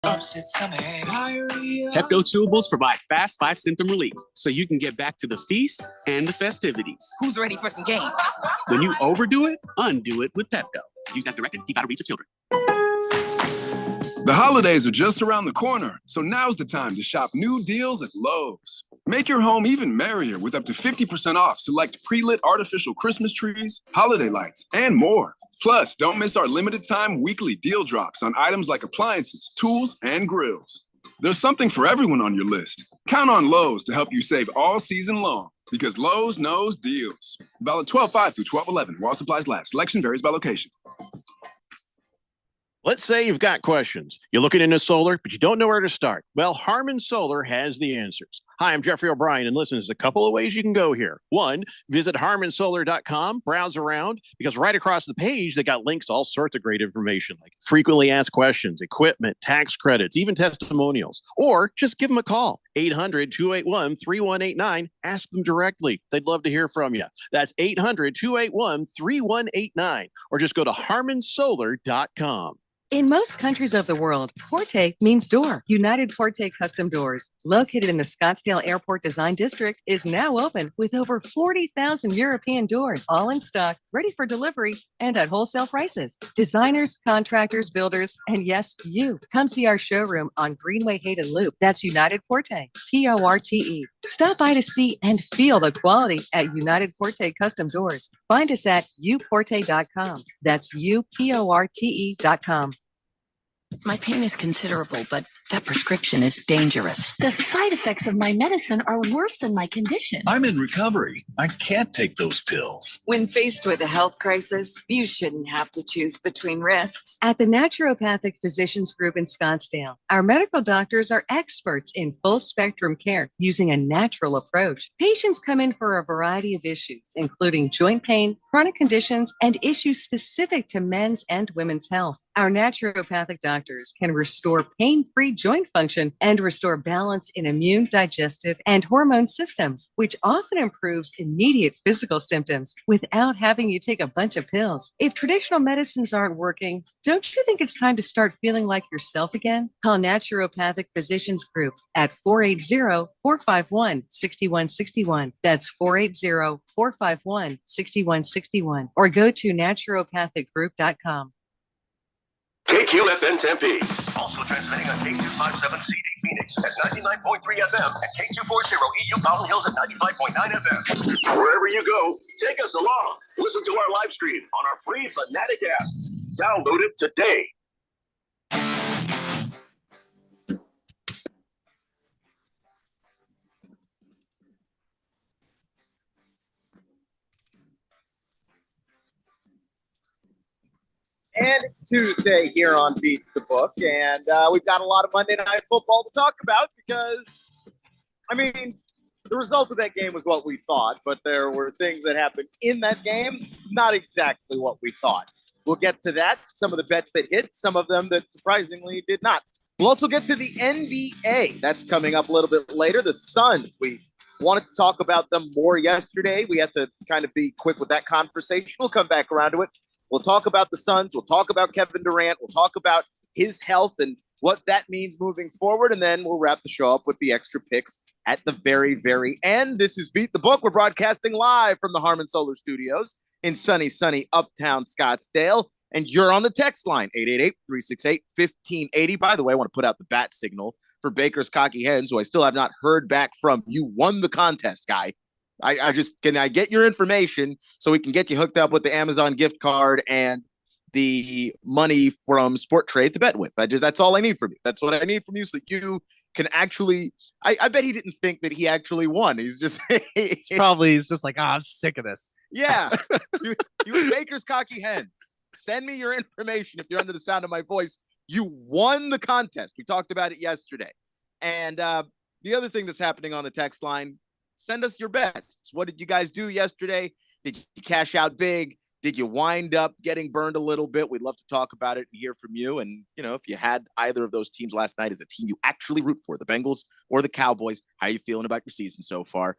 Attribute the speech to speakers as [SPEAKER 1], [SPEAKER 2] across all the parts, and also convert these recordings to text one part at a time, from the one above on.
[SPEAKER 1] Upset stomach, diarrhea.
[SPEAKER 2] Pepto Chewables provide fast 5-symptom relief so you can get back to the feast and the festivities.
[SPEAKER 3] Who's ready for some games?
[SPEAKER 2] When you overdo it, undo it with Pepto. Use as directed. Keep out of reach of children.
[SPEAKER 4] The holidays are just around the corner, so now's the time to shop new deals at Lowe's. Make your home even merrier with up to 50% off select pre-lit artificial Christmas trees, holiday lights, and more. Plus, don't miss our limited-time weekly deal drops on items like appliances, tools, and grills. There's something for everyone on your list. Count on Lowe's to help you save all season long, because Lowe's knows deals. Valid 12/5 through 12/11 while supplies last. Selection varies by location.
[SPEAKER 5] Let's say you've got questions. You're looking into solar, but you don't know where to start. Well, Harmon Solar has the answers. Hi, I'm Jeffrey O'Brien, and listen, there's a couple of ways you can go here. One, visit harmonsolar.com, browse around, because right across the page, they got links to all sorts of great information, like frequently asked questions, equipment, tax credits, even testimonials. Or just give them a call, 800-281-3189. Ask them directly. They'd love to hear from you. That's 800-281-3189. Or just go to harmonsolar.com.
[SPEAKER 6] In most countries of the world, Forte means door. United Forte Custom Doors, located in the Scottsdale Airport Design District, is now open with over 40,000 European doors, all in stock, ready for delivery, and at wholesale prices. Designers, contractors, builders, and yes, you. Come see our showroom on Greenway Hayden Loop. That's United Forte, Porte. Stop by to see and feel the quality at United Forte Custom Doors. Find us at uporte.com. That's uporte.com.
[SPEAKER 3] My pain is considerable, but that prescription is dangerous.
[SPEAKER 7] The side effects of my medicine are worse than my condition.
[SPEAKER 1] I'm in recovery. I can't take those pills.
[SPEAKER 8] When faced with a health crisis, you shouldn't have to choose between risks.
[SPEAKER 6] At the Naturopathic Physicians Group in Scottsdale, our medical doctors are experts in full spectrum care using a natural approach. Patients come in for a variety of issues, including joint pain, chronic conditions, and issues specific to men's and women's health. Our naturopathic doctors can restore pain-free joint function and restore balance in immune, digestive, and hormone systems, which often improves immediate physical symptoms without having you take a bunch of pills. If traditional medicines aren't working, don't you think it's time to start feeling like yourself again? Call Naturopathic Physicians Group at 480-451-6161. That's 480-451-6161. Or go to naturopathicgroup.com.
[SPEAKER 9] KQFN Tempe. Also transmitting on K257CD Phoenix at 99.3 FM and K240 EU Mountain Hills at 95.9 FM. Wherever you go, take us along. Listen to our live stream on our free Fanatic app. Download it today.
[SPEAKER 10] And it's Tuesday here on Beat the Book, and we've got a lot of Monday Night Football to talk about because, I mean, the result of that game was what we thought, but there were things that happened in that game, not exactly what we thought. We'll get to that, some of the bets that hit, some of them that surprisingly did not. We'll also get to the NBA. That's coming up a little bit later. The Suns, we wanted to talk about them more yesterday. We had to kind of be quick with that conversation. We'll come back around to it. We'll talk about the Suns. We'll talk about Kevin Durant. We'll talk about his health and what that means moving forward. And then we'll wrap the show up with the extra picks at the very, very end. This is Beat the Book. We're broadcasting live from the Harmon Solar Studios in sunny Uptown Scottsdale. And you're on the text line, 888-368-1580. By the way, I want to put out the bat signal for Baker's Cocky Hens, who I still have not heard back from. You won the contest, guy. Can I get your information so we can get you hooked up with the Amazon gift card and the money from Sport Trade to bet with? That's all I need from you. That's what I need from you so that you can actually, I bet he didn't think that he actually won. He's just,
[SPEAKER 11] he's just like, I'm sick of this.
[SPEAKER 10] Yeah. you Baker's Cocky Hens, send me your information. If you're under the sound of my voice, you won the contest. We talked about it yesterday. And the other thing that's happening on the text line, send us your bets. What did you guys do yesterday? Did you cash out big? Did you wind up getting burned a little bit? We'd love to talk about it and hear from you. And, you know, if you had either of those teams last night as a team you actually root for, the Bengals or the Cowboys, how are you feeling about your season so far?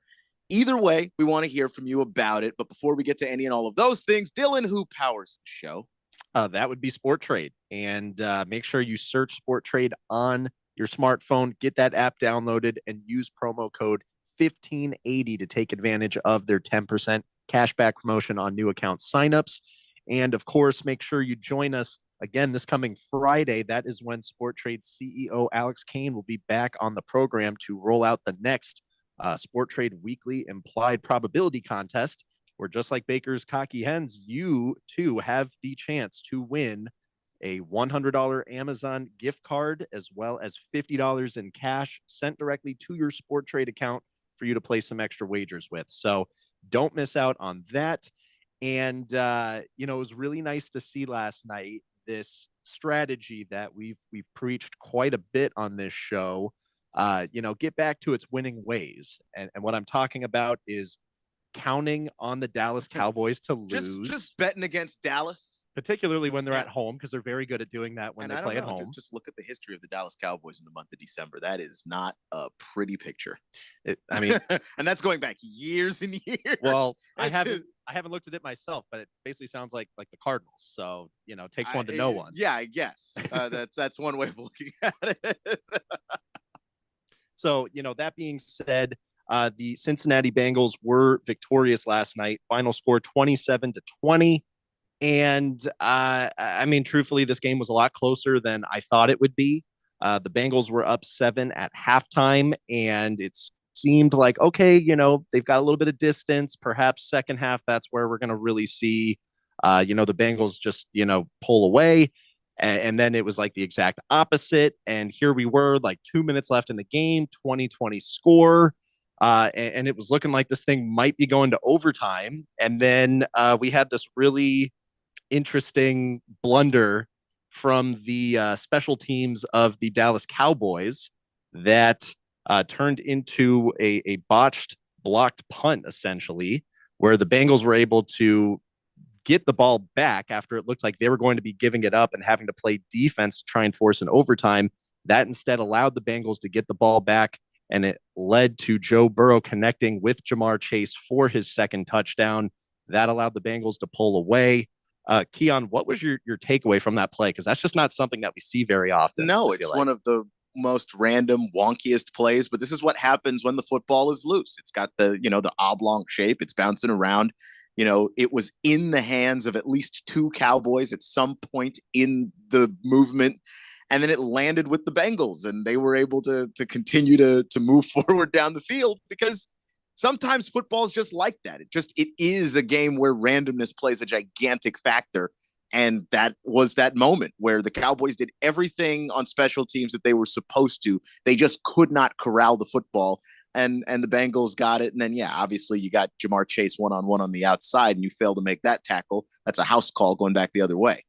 [SPEAKER 10] Either way, we want to hear from you about it. But before we get to any and all of those things, Dylan, who powers the show,
[SPEAKER 11] That would be Sport Trade. And make sure you search Sport Trade on your smartphone, get that app downloaded, and use promo code 1580 to take advantage of their 10% cashback promotion on new account signups. And of course, make sure you join us again this coming Friday. That is when Sport Trade CEO Alex Kane will be back on the program to roll out the next Sport Trade Weekly Implied Probability Contest, where just like Baker's Cocky Hens, you too have the chance to win a $100 Amazon gift card as well as $50 in cash sent directly to your Sport Trade account for you to play some extra wagers with. So don't miss out on that. And it was really nice to see last night this strategy that we've preached quite a bit on this show. Get back to its winning ways. And what I'm talking about is counting on the Dallas Cowboys to lose.
[SPEAKER 12] Just betting against Dallas,
[SPEAKER 11] particularly when they're at home, because they're very good at doing that when they play at home.
[SPEAKER 12] Just look at the history of the Dallas Cowboys in the month of December. That is not a pretty picture. And that's going back years and years.
[SPEAKER 11] Well, I haven't looked at it myself, but it basically sounds like the Cardinals. So, it takes one to know one.
[SPEAKER 12] Yeah, I guess. That's one way of looking at it.
[SPEAKER 11] So, that being said, the Cincinnati Bengals were victorious last night. Final score 27-20. And truthfully, this game was a lot closer than I thought it would be. The Bengals were up 7 at halftime, and it seemed like, okay, they've got a little bit of distance. Perhaps second half, that's where we're going to really see, the Bengals just, pull away. And then it was like the exact opposite. And here we were, like 2 minutes left in the game, 20-20 score. And it was looking like this thing might be going to overtime. And then we had this really interesting blunder from the special teams of the Dallas Cowboys that turned into a botched blocked punt, essentially, where the Bengals were able to get the ball back after it looked like they were going to be giving it up and having to play defense to try and force an overtime. That instead allowed the Bengals to get the ball back, and it led to Joe Burrow connecting with Jamar Chase for his second touchdown. That allowed the Bengals to pull away. Keon, what was your takeaway from that play? Because that's just not something that we see very often.
[SPEAKER 12] No, it's one of the most random, wonkiest plays, but this is what happens when the football is loose. It's got the oblong shape. It's bouncing around. It was in the hands of at least two Cowboys at some point in the movement. And then it landed with the Bengals, and they were able to continue to move forward down the field, because sometimes football is just like that. It is a game where randomness plays a gigantic factor. And that was that moment where the Cowboys did everything on special teams that they were supposed to. They just could not corral the football. And the Bengals got it. And then, obviously you got Jamar Chase one-on-one on the outside, and you fail to make that tackle. That's a house call going back the other way.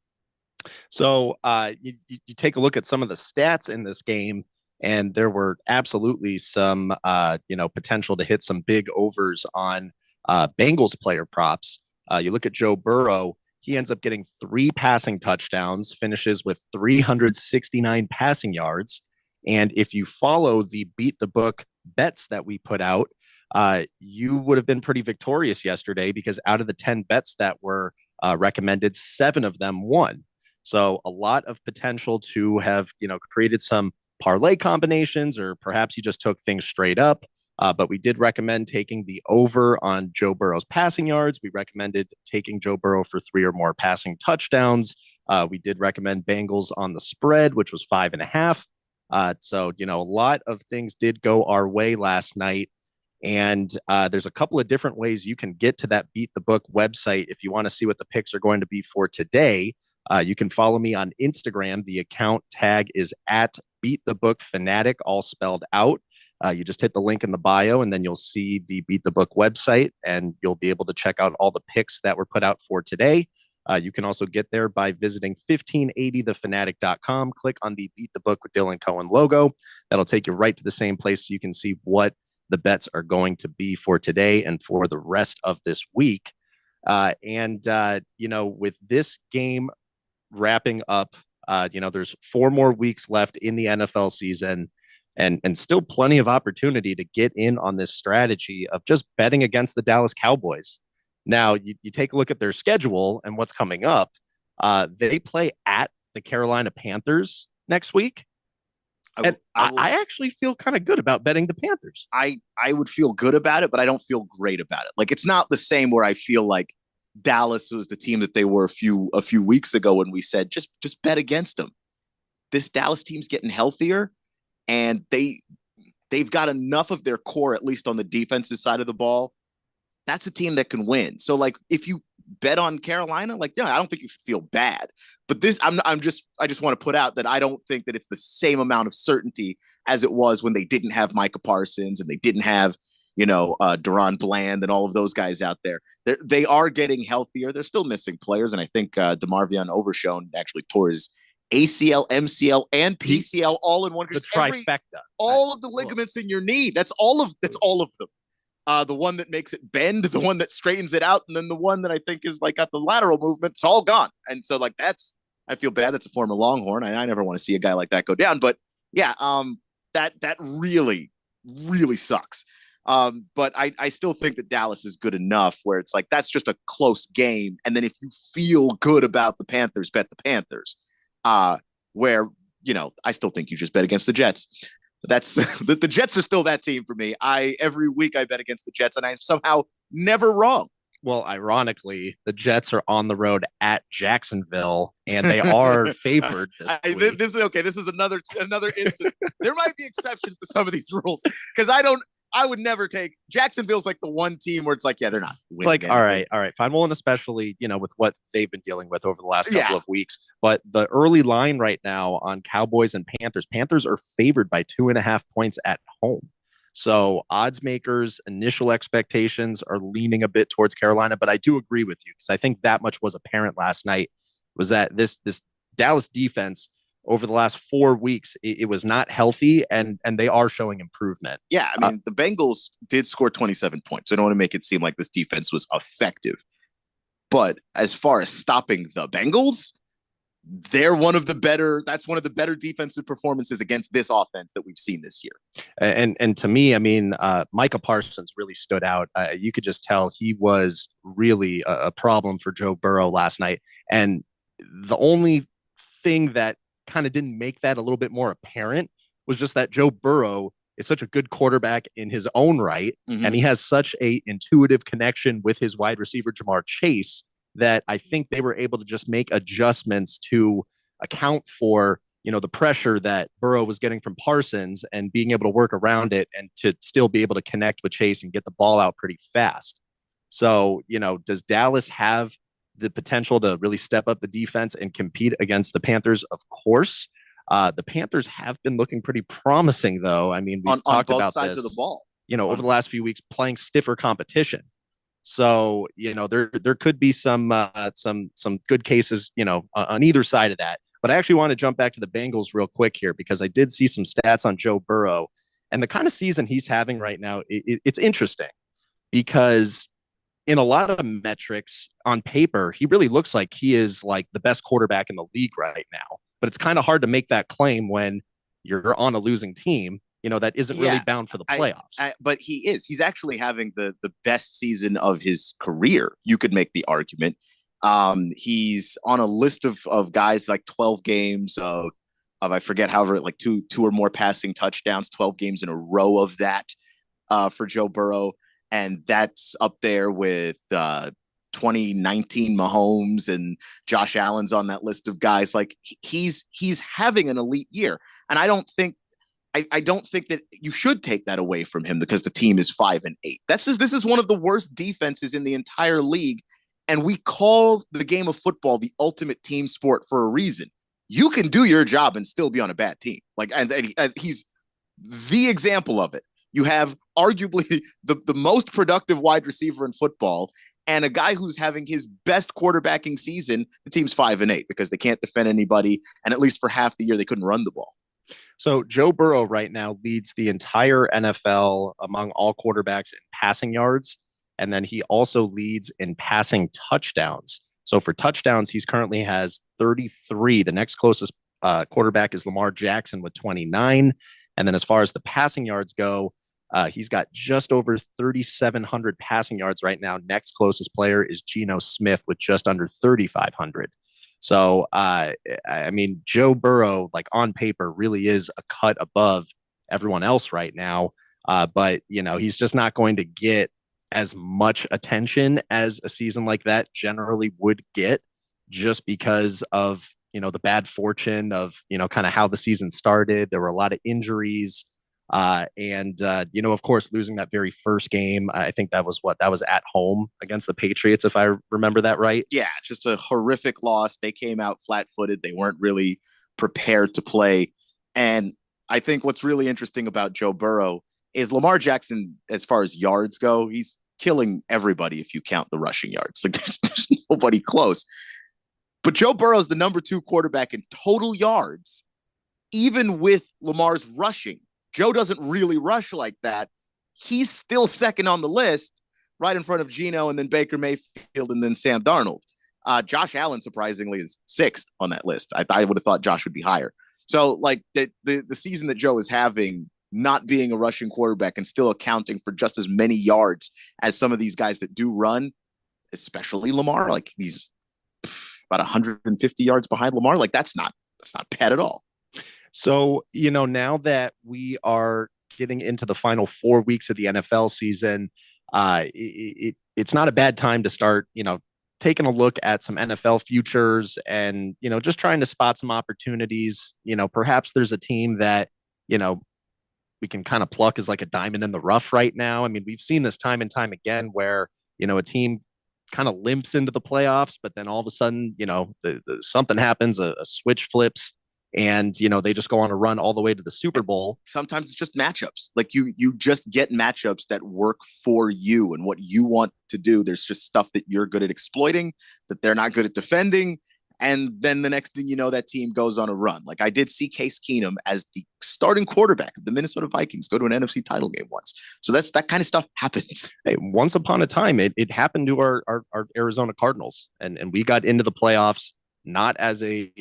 [SPEAKER 11] So you take a look at some of the stats in this game, and there were absolutely some, potential to hit some big overs on Bengals player props. You look at Joe Burrow, he ends up getting 3 passing touchdowns, finishes with 369 passing yards. And if you follow the Beat the Book bets that we put out, you would have been pretty victorious yesterday, because out of the 10 bets that were recommended, 7 of them won. So a lot of potential to have, created some parlay combinations, or perhaps you just took things straight up. But we did recommend taking the over on Joe Burrow's passing yards. We recommended taking Joe Burrow for 3 or more passing touchdowns. We did recommend Bengals on the spread, which was 5.5. So, a lot of things did go our way last night. And there's a couple of different ways you can get to that Beat the Book website if you want to see what the picks are going to be for today. You can follow me on Instagram. The account tag is at Beat the Book Fanatic, all spelled out. You just hit the link in the bio, and then you'll see the Beat the Book website, and you'll be able to check out all the picks that were put out for today. You can also get there by visiting 1580thefanatic.com. Click on the Beat the Book with Dylan Cohen logo. That'll take you right to the same place, so you can see what the bets are going to be for today and for the rest of this week. With this game wrapping up, there's 4 more weeks left in the NFL season, and still plenty of opportunity to get in on this strategy of just betting against the Dallas Cowboys. Now, you take a look at their schedule and what's coming up. They play at the Carolina Panthers next week. I actually feel kind of good about betting the Panthers.
[SPEAKER 12] I would feel good about it, but I don't feel great about it. Like, it's not the same where I feel like Dallas was the team that they were a few weeks ago when we said just bet against them. This Dallas team's getting healthier, and they've got enough of their core, at least on the defensive side of the ball. That's a team that can win. So, like, if you bet on Carolina, like, yeah, I don't think you should feel bad. But this, I just want to put out that I don't think that it's the same amount of certainty as it was when they didn't have Micah Parsons and they didn't have, Deron Bland and all of those guys out there. They are getting healthier. They're still missing players, and I think DeMarvion Overshown actually tore his ACL, MCL, and PCL all in one.
[SPEAKER 11] The trifecta.
[SPEAKER 12] All of the ligaments in your knee. That's all of them. The one that makes it bend, the one that straightens it out, and then the one that I think is like got the lateral movement. It's all gone. And so, like, I feel bad. That's a former Longhorn. I never want to see a guy like that go down. But yeah, that really, really sucks. But I still think that Dallas is good enough where it's like, that's just a close game. And then if you feel good about the Panthers, bet the Panthers. Where, I still think you just bet against the Jets. That's the Jets are still that team for me. Every week I bet against the Jets, and I'm somehow never wrong.
[SPEAKER 11] Well, ironically, the Jets are on the road at Jacksonville, and they are favored.
[SPEAKER 12] This is okay. This is another instance. There might be exceptions to some of these rules because I would never take Jacksonville's like the one team where it's like, yeah, they're not.
[SPEAKER 11] It's like, all right, fine. Well, and especially, with what they've been dealing with over the last couple of weeks. But the early line right now on Cowboys and Panthers are favored by 2.5 points at home. So odds makers, initial expectations are leaning a bit towards Carolina, but I do agree with you because I think that much was apparent last night was that this Dallas defense over the last 4 weeks, it was not healthy, and they are showing improvement.
[SPEAKER 12] Yeah, I mean, the Bengals did score 27 points. So I don't want to make it seem like this defense was effective. But as far as stopping the Bengals, they're one of the better defensive performances against this offense that we've seen this year.
[SPEAKER 11] And to me, I mean, Micah Parsons really stood out. You could just tell he was really a problem for Joe Burrow last night. And the only thing that kind of didn't make that a little bit more apparent was just that Joe Burrow is such a good quarterback in his own right. Mm-hmm. And he has such a intuitive connection with his wide receiver, Jamar Chase, that I think they were able to just make adjustments to account for, the pressure that Burrow was getting from Parsons and being able to work around it and to still be able to connect with Chase and get the ball out pretty fast. So, does Dallas have the potential to really step up the defense and compete against the Panthers? Of course. The Panthers have been looking pretty promising, though. I mean, we've talked
[SPEAKER 12] both
[SPEAKER 11] about
[SPEAKER 12] sides
[SPEAKER 11] this,
[SPEAKER 12] of the ball.
[SPEAKER 11] Over the last few weeks, playing stiffer competition. So, there could be some good cases, on either side of that. But I actually want to jump back to the Bengals real quick here because I did see some stats on Joe Burrow and the kind of season he's having right now. It's interesting because in a lot of metrics on paper, he really looks like he is like the best quarterback in the league right now. But it's kind of hard to make that claim when you're on a losing team, that isn't really bound for the playoffs.
[SPEAKER 12] But he's actually having the best season of his career. You could make the argument. He's on a list of guys like 12 games of I forget, however, like two or more passing touchdowns, 12 games in a row of that for Joe Burrow. And that's up there with 2019 Mahomes, and Josh Allen's on that list of guys. Like he's having an elite year. And I don't think that you should take that away from him because the team is 5-8. This is one of the worst defenses in the entire league. And we call the game of football the ultimate team sport for a reason. You can do your job and still be on a bad team. And he's the example of it. You have arguably the most productive wide receiver in football and a guy who's having his best quarterbacking season. The team's 5-8 because they can't defend anybody. And at least for half the year, they couldn't run the ball.
[SPEAKER 11] So Joe Burrow right now leads the entire NFL among all quarterbacks in passing yards. And then he also leads in passing touchdowns. So for touchdowns, he's currently has 33. The next closest quarterback is Lamar Jackson with 29. And then as far as the passing yards go, he's got just over 3,700 passing yards right now. Next closest player is Geno Smith with just under 3,500. So, I mean, Joe Burrow, like on paper, really is a cut above everyone else right now. But, he's just not going to get as much attention as a season like that generally would get, just because of, the bad fortune of, kind of how the season started. There were a lot of injuries. Of course, losing that very first game, I think that was at home against the Patriots, if I remember that right.
[SPEAKER 12] Yeah, just a horrific loss. They came out flat-footed. They weren't really prepared to play. And I think what's really interesting about Joe Burrow is Lamar Jackson, as far as yards go, he's killing everybody if you count the rushing yards. Like there's nobody close. But Joe Burrow's the number 2 quarterback in total yards, even with Lamar's rushing. Joe doesn't really rush like that. He's still second on the list, right in front of Geno and then Baker Mayfield and then Sam Darnold. Josh Allen, surprisingly, is 6th on that list. I would have thought Josh would be higher. So, like, the season that Joe is having, not being a rushing quarterback and still accounting for just as many yards as some of these guys that do run, especially Lamar, like he's about 150 yards behind Lamar. Like, that's not bad at all.
[SPEAKER 11] So, now that we are getting into the final 4 weeks of the NFL season, it's not a bad time to start, taking a look at some NFL futures and, just trying to spot some opportunities. Perhaps there's a team that, we can kind of pluck as like a diamond in the rough right now. I mean, we've seen this time and time again where, a team kind of limps into the playoffs, but then all of a sudden, something happens, a switch flips, and they just go on a run all the way to the Super Bowl.
[SPEAKER 12] Sometimes it's just matchups. Like you just get matchups that work for you and what you want to do. There's just stuff that you're good at exploiting that they're not good at defending. And then the next thing you know, that team goes on a run. Like I did see Case Keenum as the starting quarterback of the Minnesota Vikings go to an NFC title game once. So that kind of stuff happens.
[SPEAKER 11] Hey, once upon a time, it happened to our Arizona Cardinals, and we got into the playoffs not as a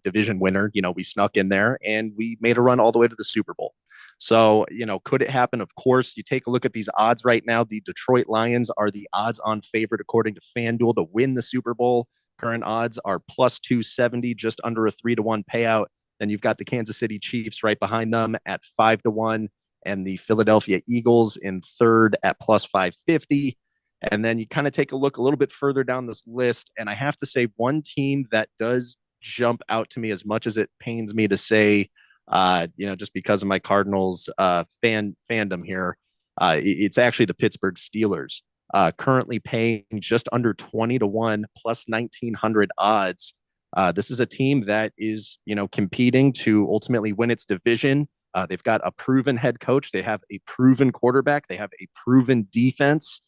[SPEAKER 11] division winner. We snuck in there and we made a run all the way to the Super Bowl. So, could it happen? Of course. You take a look at these odds right now. The Detroit Lions are the odds-on favorite according to FanDuel to win the Super Bowl. Current odds are plus 270, just under a 3-1 payout. Then you've got the Kansas City Chiefs right behind them at 5-1, and the Philadelphia Eagles in third at plus 550. And then you kind of take a look a little bit further down this list, and I have to say one team that does jump out to me, as much as it pains me to say, just because of my Cardinals fandom here, it's actually the Pittsburgh Steelers. Currently paying just under 20-1 plus 1,900 odds. This is a team that is, competing to ultimately win its division. They've got a proven head coach. They have a proven quarterback. They have a proven defense.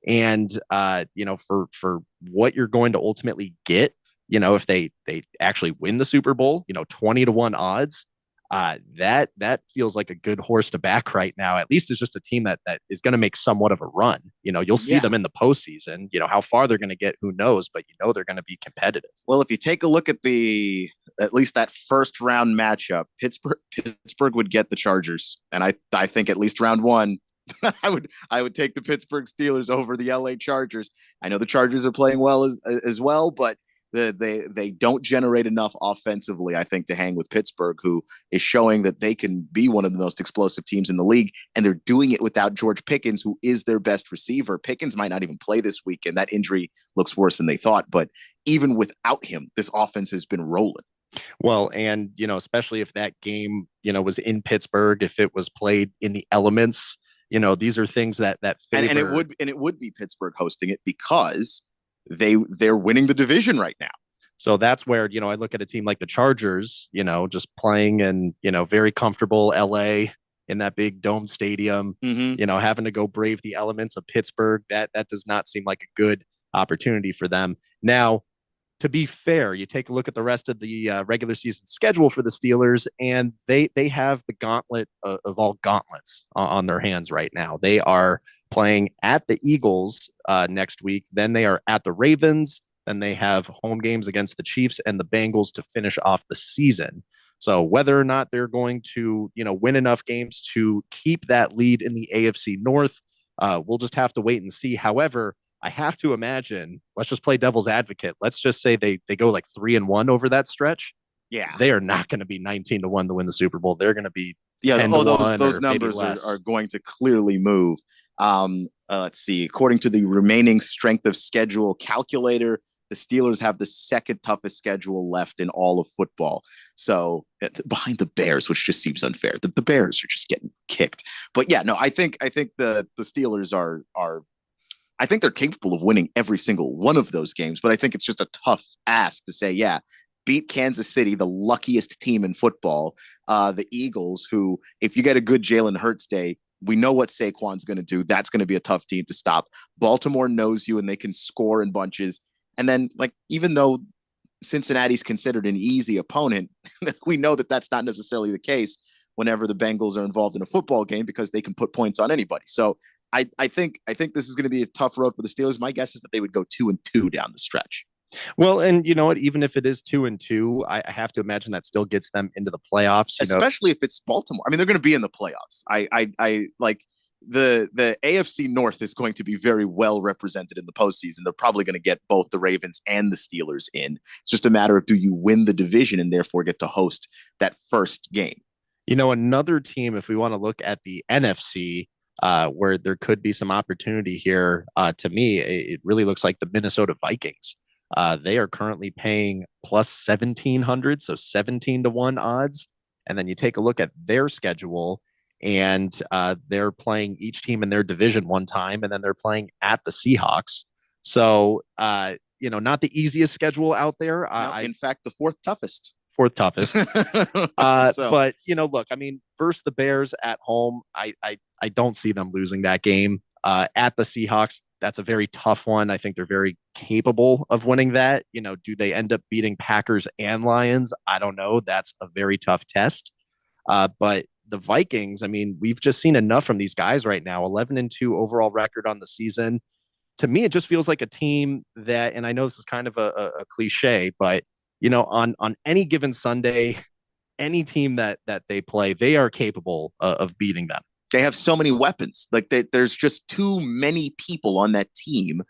[SPEAKER 11] And, for what you're going to ultimately get, if they actually win the Super Bowl, 20-1 odds, that feels like a good horse to back right now. At least it's just a team that is going to make somewhat of a run. You'll see them in the postseason. How far they're going to get, who knows? But they're going to be competitive.
[SPEAKER 12] Well, if you take a look at at least that first round matchup, Pittsburgh would get the Chargers, and I think at least round one, I would take the Pittsburgh Steelers over the LA Chargers. I know the Chargers are playing well as well, but they don't generate enough offensively, I think, to hang with Pittsburgh, who is showing that they can be one of the most explosive teams in the league. And they're doing it without George Pickens, who is their best receiver. Pickens might not even play this week, and that injury looks worse than they thought. But even without him, this offense has been rolling.
[SPEAKER 11] Well, and, especially if that game, was in Pittsburgh, if it was played in the elements, these are things that favor.
[SPEAKER 12] And it would be Pittsburgh hosting it because they're winning the division right now.
[SPEAKER 11] So that's where, I look at a team like the Chargers, just playing in, very comfortable LA in that big dome stadium, having to go brave the elements of Pittsburgh. That does not seem like a good opportunity for them. Now, to be fair, you take a look at the rest of the regular season schedule for the Steelers, and they have the gauntlet of all gauntlets on their hands right now. They are playing at the Eagles next week. Then they are at the Ravens. Then they have home games against the Chiefs and the Bengals to finish off the season. So whether or not they're going to, win enough games to keep that lead in the AFC North, we'll just have to wait and see. However, I have to imagine, let's just play devil's advocate. Let's just say they go like 3-1 over that stretch.
[SPEAKER 12] Yeah.
[SPEAKER 11] They are not going to be 19-1 to win the Super Bowl. They're going to be
[SPEAKER 12] those numbers are going to clearly move. Let's see. According to the remaining strength of schedule calculator, the Steelers have the second toughest schedule left in all of football. So behind the Bears, which just seems unfair. The Bears are just getting kicked. But yeah, no, I think the Steelers are I think they're capable of winning every single one of those games, but I think it's just a tough ask to say, yeah, beat Kansas City, the luckiest team in football, the Eagles, who, if you get a good Jalen Hurts day, we know what Saquon's going to do. That's going to be a tough team to stop. Baltimore knows you and they can score in bunches. And then, like, even though Cincinnati's considered an easy opponent, we know that that's not necessarily the case whenever the Bengals are involved in a football game because they can put points on anybody. So I think this is going to be a tough road for the Steelers. My guess is that they would go 2-2 down the stretch.
[SPEAKER 11] Well, and you know what? Even if it is 2-2, I have to imagine that still gets them into the playoffs.
[SPEAKER 12] Especially if it's Baltimore. I mean, they're going to be in the playoffs. I like the AFC North is going to be very well represented in the postseason. They're probably going to get both the Ravens and the Steelers in. It's just a matter of, do you win the division and therefore get to host that first game?
[SPEAKER 11] You know, another team, if we want to look at the NFC, where there could be some opportunity here, to me, it really looks like the Minnesota Vikings. They are currently paying plus 1,700, so 17-1 odds. And then you take a look at their schedule, and they're playing each team in their division one time, and then they're playing at the Seahawks. So, not the easiest schedule out there.
[SPEAKER 12] In fact, the fourth toughest.
[SPEAKER 11] But look, I mean, versus the Bears at home, I don't see them losing that game. At the Seahawks, that's a very tough one. I think they're very capable of winning that. Do they end up beating Packers and Lions? I don't know. That's a very tough test. But the Vikings, I mean, we've just seen enough from these guys right now. 11-2 overall record on the season. To me, it just feels like a team that, and I know this is kind of a cliche, but on any given Sunday, any team that they play, they are capable of beating them.
[SPEAKER 12] They have so many weapons. Like there's just too many people on that team,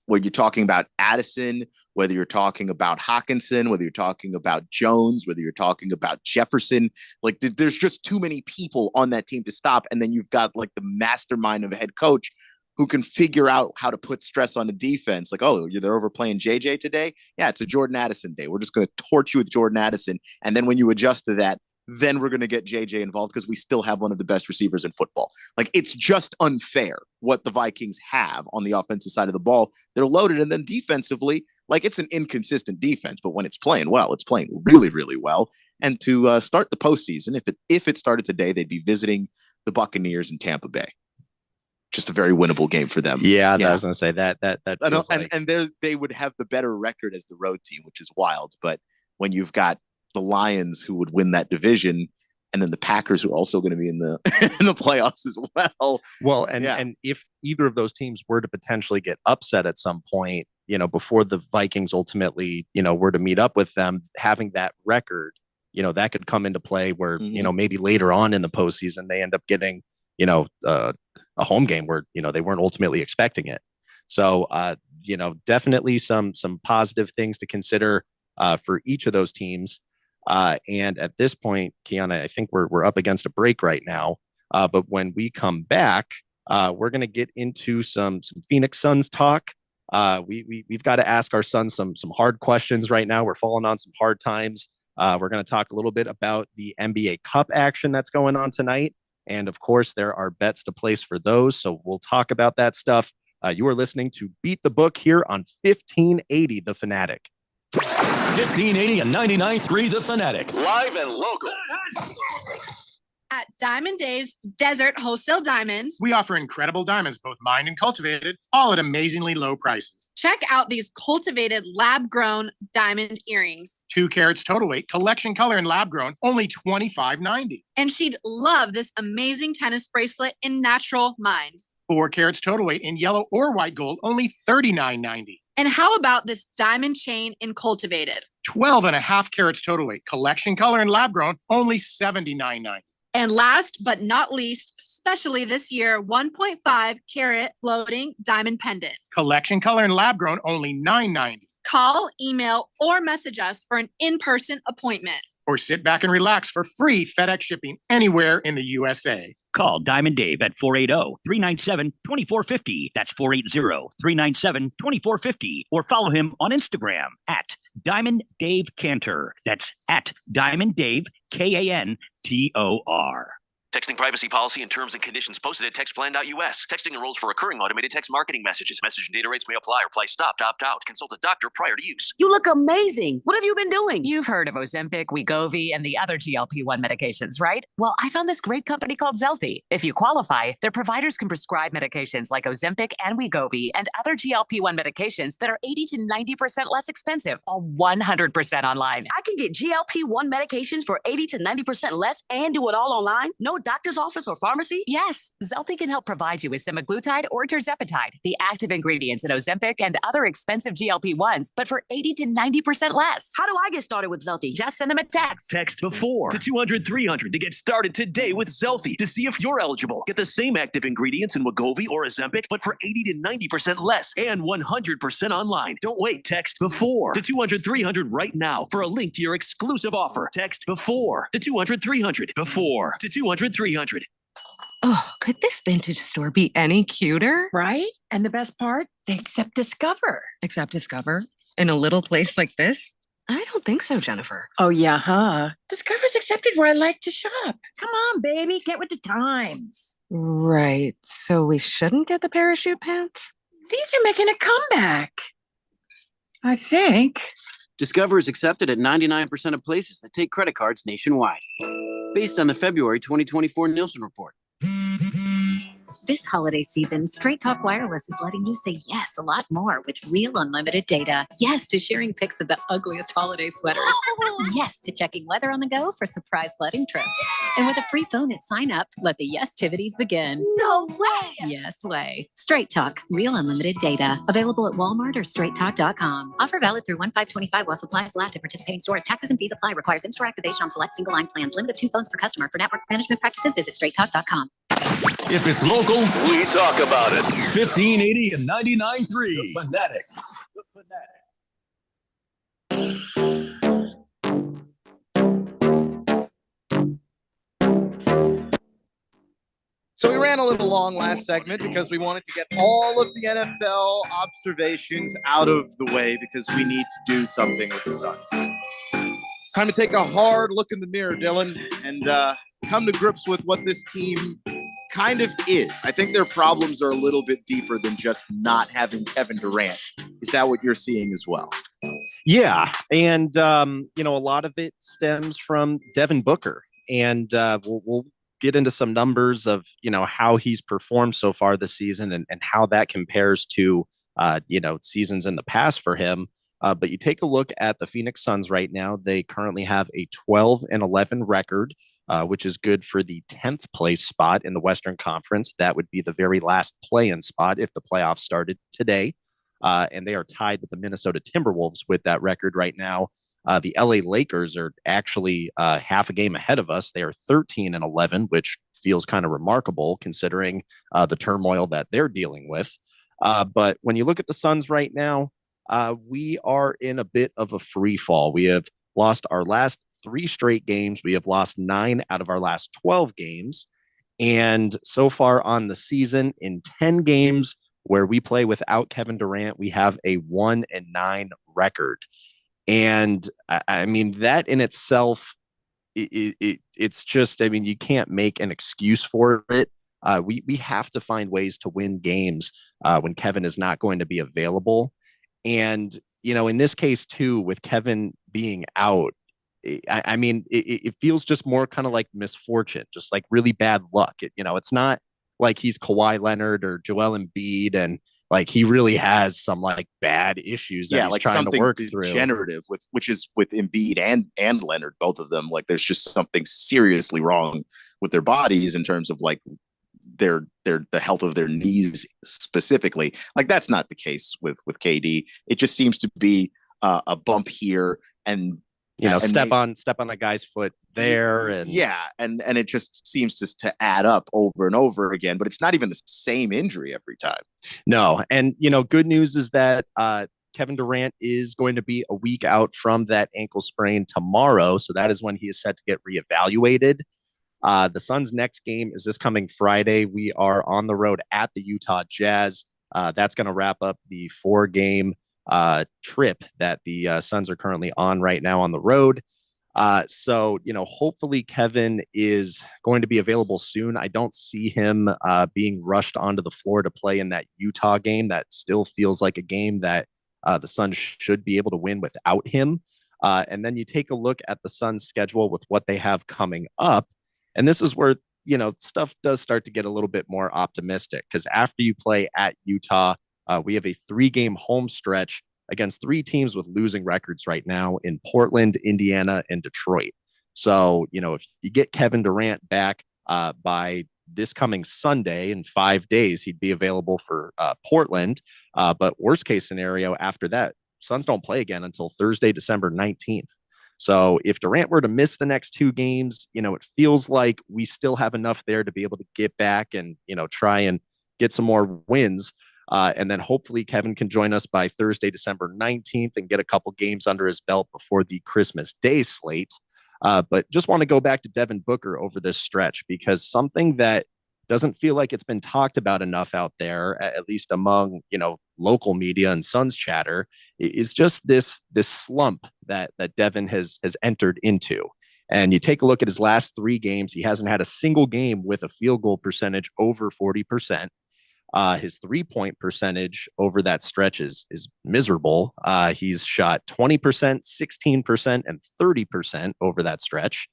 [SPEAKER 12] where you're talking about Addison, whether you're talking about Hawkinson, whether you're talking about Jones, whether you're talking about Jefferson. Like there's just too many people on that team to stop. And then you've got like the mastermind of a head coach who can figure out how to put stress on the defense. Like, oh, they're overplaying JJ today? Yeah, it's a Jordan Addison day. We're just going to torch you with Jordan Addison. And then when you adjust to that, then we're going to get JJ involved because we still have one of the best receivers in football. Like, it's just unfair what the Vikings have on the offensive side of the ball. They're loaded. And then defensively, like, it's an inconsistent defense, but when it's playing well, it's playing really, really well. And to start the postseason, if it started today, they'd be visiting the Buccaneers in Tampa Bay. Just a very winnable game for them.
[SPEAKER 11] Yeah, I was going to say that feels
[SPEAKER 12] like... and they would have the better record as the road team, which is wild. But when you've got the Lions who would win that division, and then the Packers who are also going to be in the in the playoffs as well.
[SPEAKER 11] Well, and if either of those teams were to potentially get upset at some point, before the Vikings ultimately, were to meet up with them, having that record, that could come into play where, maybe later on in the postseason, they end up getting, a home game where, they weren't ultimately expecting it. So, definitely some positive things to consider for each of those teams. And at this point, Kiana, I think we're up against a break right now. But when we come back, we're going to get into some Phoenix Suns talk. We've got to ask our Suns some hard questions right now. We're falling on some hard times. We're going to talk a little bit about the NBA Cup action that's going on tonight. And of course, there are bets to place for those. So we'll talk about that stuff. You are listening to Beat the Book here on 1580 The Fanatic.
[SPEAKER 1] 1580 and 99.3 The Fanatic.
[SPEAKER 9] Live and local.
[SPEAKER 13] At Diamond Dave's Desert Wholesale Diamond,
[SPEAKER 14] we offer incredible diamonds, both mined and cultivated, all at amazingly low prices.
[SPEAKER 13] Check out these cultivated lab-grown diamond earrings.
[SPEAKER 14] 2 carats total weight, collection color and lab-grown, only $25.90.
[SPEAKER 13] And she'd love this amazing tennis bracelet in natural mined.
[SPEAKER 14] 4 carats total weight in yellow or white gold, only $39.90.
[SPEAKER 13] And how about this diamond chain in cultivated?
[SPEAKER 14] 12.5 carats total weight, collection color and lab-grown, only $79.90.
[SPEAKER 13] And last but not least, especially this year, 1.5 carat floating diamond pendant.
[SPEAKER 14] Collection color and lab grown, only $9.90.
[SPEAKER 13] Call, email, or message us for an in-person appointment.
[SPEAKER 14] Or sit back and relax for free FedEx shipping anywhere in the USA.
[SPEAKER 15] Call Diamond Dave at 480-397-2450. That's 480-397-2450. Or follow him on Instagram at Diamond Dave Cantor. That's at Diamond Dave, Kantor.
[SPEAKER 1] Texting privacy policy and terms and conditions posted at textplan.us. Texting enrolls for recurring automated text marketing messages. Message and data rates may apply or price stop to opt out. Consult a doctor prior to use.
[SPEAKER 16] You look amazing. What have you been doing?
[SPEAKER 3] You've heard of Ozempic, Wegovy, and the other GLP-1 medications, right? Well, I found this great company called Zelfie. If you qualify, their providers can prescribe medications like Ozempic and Wegovy and other GLP-1 medications that are 80 to 90% less expensive, all 100% online.
[SPEAKER 16] I can get GLP-1 medications for 80 to 90% less and do it all online? No doctor's office or pharmacy?
[SPEAKER 3] Yes, Zelfie can help provide you with semaglutide or tirzepatide, the active ingredients in Ozempic and other expensive GLP-1s, but for 80 to 90% less.
[SPEAKER 16] How do I get started with Zelfie?
[SPEAKER 3] Just send them a text.
[SPEAKER 1] Text BEFORE to 200-300 to get started today with Zelfie to see if you're eligible. Get the same active ingredients in Wegovy or Ozempic, but for 80 to 90% less and 100% online. Don't wait. Text BEFORE to 200-300 right now for a link to your exclusive offer. Text BEFORE to 200-300. BEFORE to 200-300.
[SPEAKER 6] Oh, could this vintage store be any cuter?
[SPEAKER 17] Right? And the best part, they accept Discover.
[SPEAKER 6] Accept Discover? In a little place like this? I don't think so, Jennifer.
[SPEAKER 17] Oh, yeah, huh? Discover's accepted where I like to shop. Come on, baby, get with the times.
[SPEAKER 6] Right. So we shouldn't get the parachute pants?
[SPEAKER 17] These are making a comeback. I think.
[SPEAKER 18] Discover is accepted at 99% of places that take credit cards nationwide, based on the February 2024 Nielsen report.
[SPEAKER 19] This holiday season, Straight Talk Wireless is letting you say yes a lot more with real unlimited data. Yes to sharing pics of the ugliest holiday sweaters. Yes to checking weather on the go for surprise sledding trips. And with a free phone at sign up, let the yes-tivities begin.
[SPEAKER 16] No way!
[SPEAKER 19] Yes way. Straight Talk, real unlimited data. Available at Walmart or straighttalk.com. Offer valid through 1/5/25 while supplies last at participating stores. Taxes and fees apply. Requires in-store activation on select single line plans. Limit of 2 phones per customer. For network management practices, visit straighttalk.com.
[SPEAKER 1] If it's local,
[SPEAKER 9] we talk about it.
[SPEAKER 1] 1580 and 99.3. The Fanatic.
[SPEAKER 12] So we ran a little long last segment because we wanted to get all of the NFL observations out of the way because we need to do something with the Suns. It's time to take a hard look in the mirror, Dylan, and come to grips with what this team kind of is. I think their problems are a little bit deeper than just not having Kevin Durant. Is that what you're seeing as well?
[SPEAKER 11] Yeah. And, a lot of it stems from Devin Booker. And we'll get into some numbers of, how he's performed so far this season and how that compares to, seasons in the past for him. But you take a look at the Phoenix Suns right now. They currently have a 12-11 record, which is good for the 10th place spot in the Western Conference. That would be the very last play-in spot if the playoffs started today. And they are tied with the Minnesota Timberwolves with that record right now. The LA Lakers are actually half a game ahead of us. They are 13-11, which feels kind of remarkable considering the turmoil that they're dealing with. But when you look at the Suns right now, we are in a bit of a free fall. We have lost our last 3 straight games. We have lost 9 out of our last 12 games. And so far on the season, in 10 games where we play without Kevin Durant, we have a 1-9 record. And I mean, that in itself, it's just, you can't make an excuse for it. We have to find ways to win games when Kevin is not going to be available. And, in this case, too, with Kevin being out, it feels just more kind of like misfortune, just like really bad luck. It's not like he's Kawhi Leonard or Joel Embiid and like he really has some like bad issues that he's
[SPEAKER 12] like
[SPEAKER 11] trying to work through.
[SPEAKER 12] Degenerative, which is with Embiid and Leonard, both of them. Like there's just something seriously wrong with their bodies in terms of like the health of their knees specifically. Like that's not the case with KD. It just seems to be a bump here and
[SPEAKER 11] step on a guy's foot there. And
[SPEAKER 12] and it just seems to add up over and over again, but it's not even the same injury every time.
[SPEAKER 11] No. And, good news is that Kevin Durant is going to be a week out from that ankle sprain tomorrow. So that is when he is set to get reevaluated. The Suns' next game is this coming Friday. We are on the road at the Utah Jazz. That's going to wrap up the 4-game trip that the Suns are currently on right now on the road. So, hopefully Kevin is going to be available soon. I don't see him being rushed onto the floor to play in that Utah game. That still feels like a game that the Suns should be able to win without him. And then you take a look at the Suns' schedule with what they have coming up. And this is where, stuff does start to get a little bit more optimistic, because after you play at Utah, we have a 3-game home stretch against 3 teams with losing records right now in Portland, Indiana, and Detroit. So, if you get Kevin Durant back by this coming Sunday, in 5 days, he'd be available for Portland. But worst case scenario, after that, Suns don't play again until Thursday, December 19th. So if Durant were to miss the next 2 games, it feels like we still have enough there to be able to get back and, try and get some more wins. And then hopefully Kevin can join us by Thursday, December 19th and get a couple games under his belt before the Christmas Day slate. But just want to go back to Devin Booker over this stretch, because something that doesn't feel like it's been talked about enough out there, at least among, local media and Suns chatter, is just this slump that Devin has entered into. And you take a look at his last 3 games, he hasn't had a single game with a field goal percentage over 40%. His 3-point percentage over that stretch is miserable. He's shot 20%, 16%, and 30% over that stretch.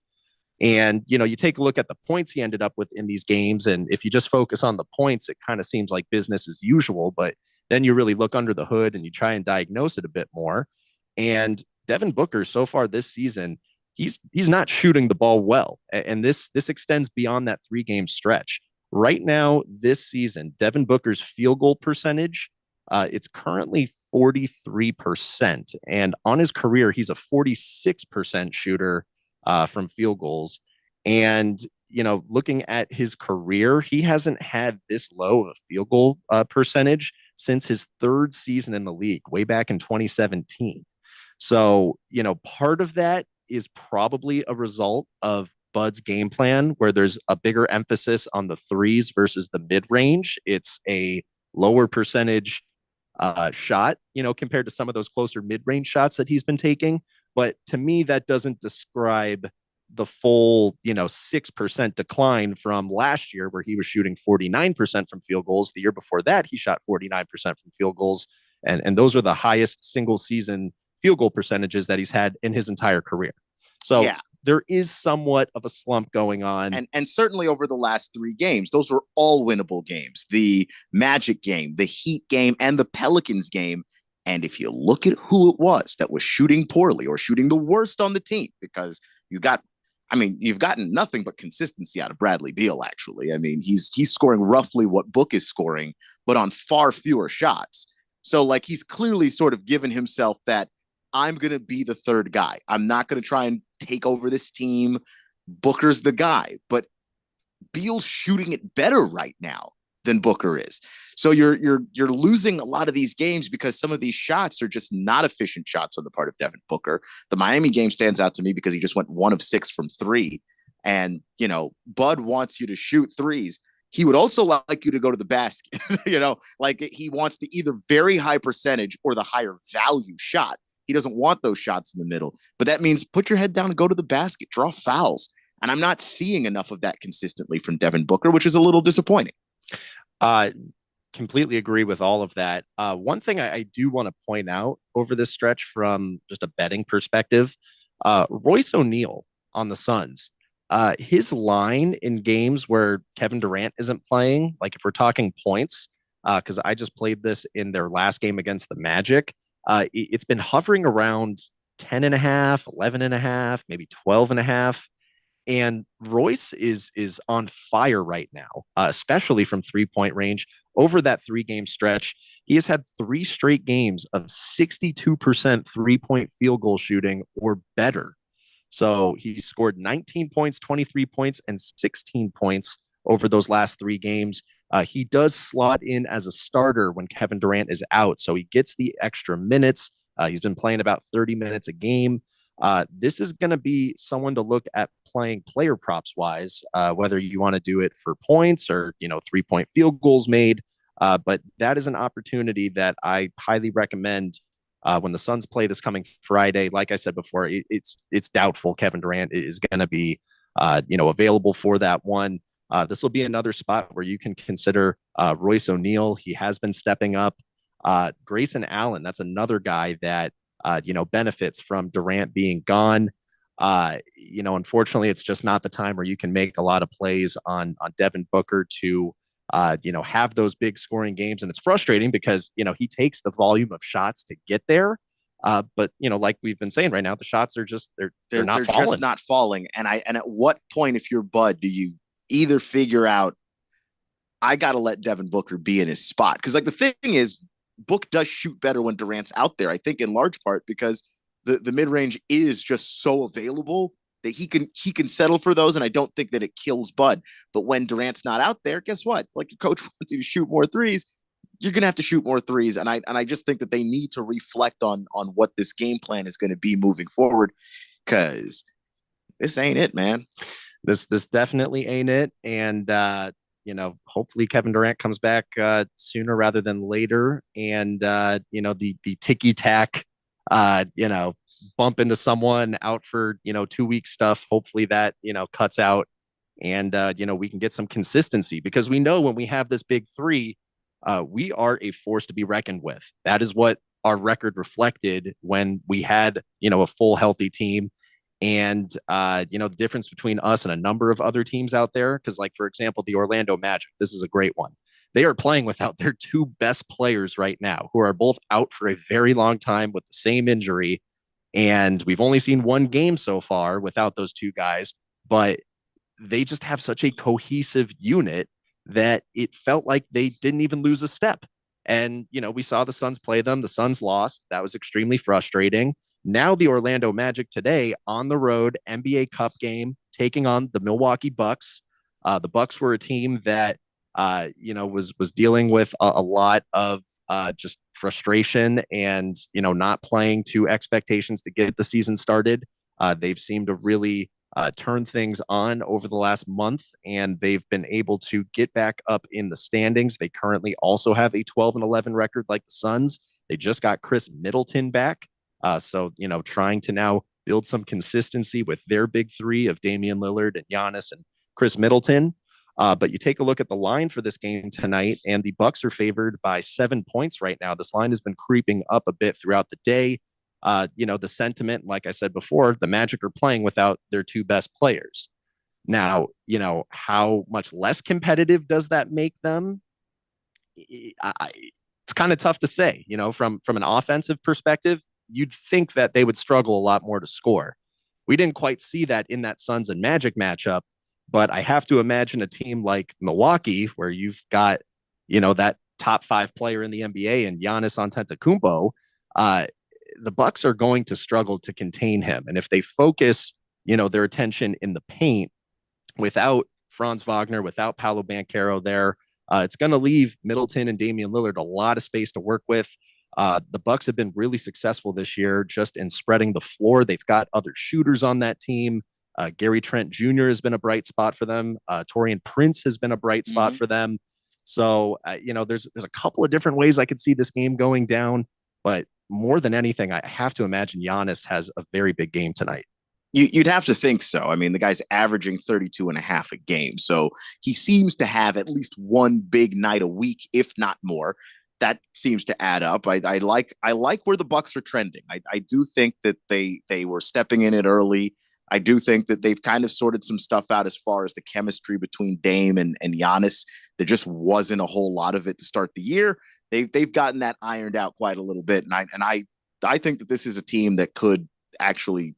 [SPEAKER 11] And, you take a look at the points he ended up with in these games. And if you just focus on the points, it kind of seems like business as usual. But then you really look under the hood and you try and diagnose it a bit more. And Devin Booker, so far this season, he's not shooting the ball well. And this extends beyond that 3-game stretch. Right now, this season, Devin Booker's field goal percentage, it's currently 43%. And on his career, he's a 46% shooter from field goals. And, looking at his career, he hasn't had this low of a field goal percentage since his 3rd season in the league, way back in 2017. So, part of that is probably a result of Bud's game plan, where there's a bigger emphasis on the threes versus the mid-range. It's a lower percentage shot, compared to some of those closer mid-range shots that he's been taking. But to me, that doesn't describe the full, 6% decline from last year, where he was shooting 49% from field goals. The year before that, he shot 49% from field goals. And those are the highest single season field goal percentages that he's had in his entire career. So there is somewhat of a slump going on.
[SPEAKER 12] And certainly over the last 3 games, those were all winnable games. The Magic game, the Heat game, and the Pelicans game. And if you look at who it was that was shooting poorly or shooting the worst on the team, because you've gotten nothing but consistency out of Bradley Beal, actually. I mean, he's scoring roughly what Book is scoring, but on far fewer shots. So, he's clearly sort of given himself that I'm going to be the 3rd guy. I'm not going to try and take over this team. Booker's the guy, but Beal's shooting it better right now than Booker is. So you're losing a lot of these games because some of these shots are just not efficient shots on the part of Devin Booker. The Miami game stands out to me because he just went 1 of 6 from 3. And, Bud wants you to shoot threes. He would also like you to go to the basket, he wants the either very high percentage or the higher value shot. He doesn't want those shots in the middle, but that means put your head down and go to the basket, draw fouls. And I'm not seeing enough of that consistently from Devin Booker, which is a little disappointing.
[SPEAKER 11] Completely agree with all of that. One thing I do want to point out over this stretch from just a betting perspective, Royce O'Neal on the Suns, his line in games where Kevin Durant isn't playing, like if we're talking points, because I just played this in their last game against the Magic, it's been hovering around 10.5, 11.5, maybe 12.5. And Royce is on fire right now, especially from 3-point range. Over that 3-game stretch, he has had 3 straight games of 62% 3-point field goal shooting or better. So he scored 19 points, 23 points, and 16 points over those last 3 games. He does slot in as a starter when Kevin Durant is out, so he gets the extra minutes. He's been playing about 30 minutes a game. This is going to be someone to look at playing player props wise, whether you want to do it for points or, 3-point field goals made. But that is an opportunity that I highly recommend when the Suns play this coming Friday. Like I said before, it's doubtful Kevin Durant is going to be, available for that one. This will be another spot where you can consider Royce O'Neal. He has been stepping up. Grayson Allen, that's another guy that, benefits from Durant being gone. Unfortunately, it's just not the time where you can make a lot of plays on Devin Booker to, have those big scoring games. And it's frustrating because, he takes the volume of shots to get there. But, like we've been saying right now, the shots are just, they're not falling.
[SPEAKER 12] Just not falling. And at what point, if you're Bud, do you either figure out, I got to let Devin Booker be in his spot? Because the thing is, Book does shoot better when Durant's out there, I think in large part because the mid-range is just so available that he can settle for those. And I don't think that it kills Bud. But when Durant's not out there, guess what? Your coach wants you to shoot more threes. You're going to have to shoot more threes. And I just think that they need to reflect on what this game plan is going to be moving forward, because this ain't it, man.
[SPEAKER 11] This definitely ain't it. And, hopefully Kevin Durant comes back sooner rather than later. And, the ticky tack, bump into someone out for, 2-week stuff. Hopefully that, cuts out and, we can get some consistency, because we know when we have this big 3, we are a force to be reckoned with. That is what our record reflected when we had, a full healthy team. And, the difference between us and a number of other teams out there, because for example, the Orlando Magic, this is a great one. They are playing without their 2 best players right now, who are both out for a very long time with the same injury. And we've only seen 1 game so far without those 2 guys, but they just have such a cohesive unit that it felt like they didn't even lose a step. And, we saw the Suns play them. The Suns lost. That was extremely frustrating. Now the Orlando Magic today on the road, NBA Cup game, taking on the Milwaukee Bucks. The Bucks were a team that, was dealing with a lot of just frustration and, not playing to expectations to get the season started. They've seemed to really turn things on over the last month, and they've been able to get back up in the standings. They currently also have a 12-11 record like the Suns. They just got Chris Middleton back. So, trying to now build some consistency with their big 3 of Damian Lillard and Giannis and Chris Middleton. But you take a look at the line for this game tonight, and the Bucks are favored by 7 points right now. This line has been creeping up a bit throughout the day. The sentiment, like I said before, the Magic are playing without their 2 best players. Now, how much less competitive does that make them? It's kind of tough to say, from an offensive perspective. You'd think that they would struggle a lot more to score. We didn't quite see that in that Suns and Magic matchup, but I have to imagine a team like Milwaukee, where you've got, that top 5 player in the NBA and Giannis Antetokounmpo, the Bucks are going to struggle to contain him. And if they focus, their attention in the paint without Franz Wagner, without Paolo Banchero there, it's going to leave Middleton and Damian Lillard a lot of space to work with. The Bucks have been really successful this year just in spreading the floor. They've got other shooters on that team. Gary Trent Jr. has been a bright spot for them. Taurean Prince has been a bright spot for them. So, there's a couple of different ways I could see this game going down. But more than anything, I have to imagine Giannis has a very big game tonight.
[SPEAKER 12] You'd have to think so. I mean, the guy's averaging 32.5 a game. So he seems to have at least 1 big night a week, if not more. That seems to add up. I like where the Bucks are trending. I do think that they were stepping in it early. I do think that they've kind of sorted some stuff out as far as the chemistry between Dame and Giannis. There just wasn't a whole lot of it to start the year. They've gotten that ironed out quite a little bit. And I think that this is a team that could actually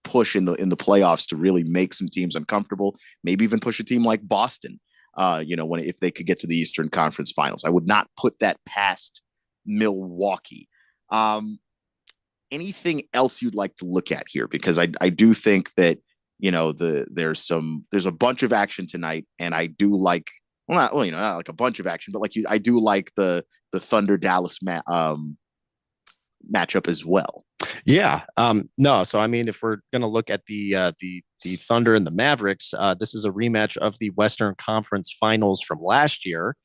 [SPEAKER 12] push in the playoffs to really make some teams uncomfortable, maybe even push a team like Boston, if they could get to the Eastern Conference Finals. I would not put that past Milwaukee. Anything else you'd like to look at here? Because I do think that, there's a bunch of action tonight, and I do like, not like a bunch of action, but I do like the Thunder Dallas matchup as well.
[SPEAKER 11] Yeah. No. So I mean, if we're going to look at the Thunder and the Mavericks, this is a rematch of the Western Conference Finals from last year,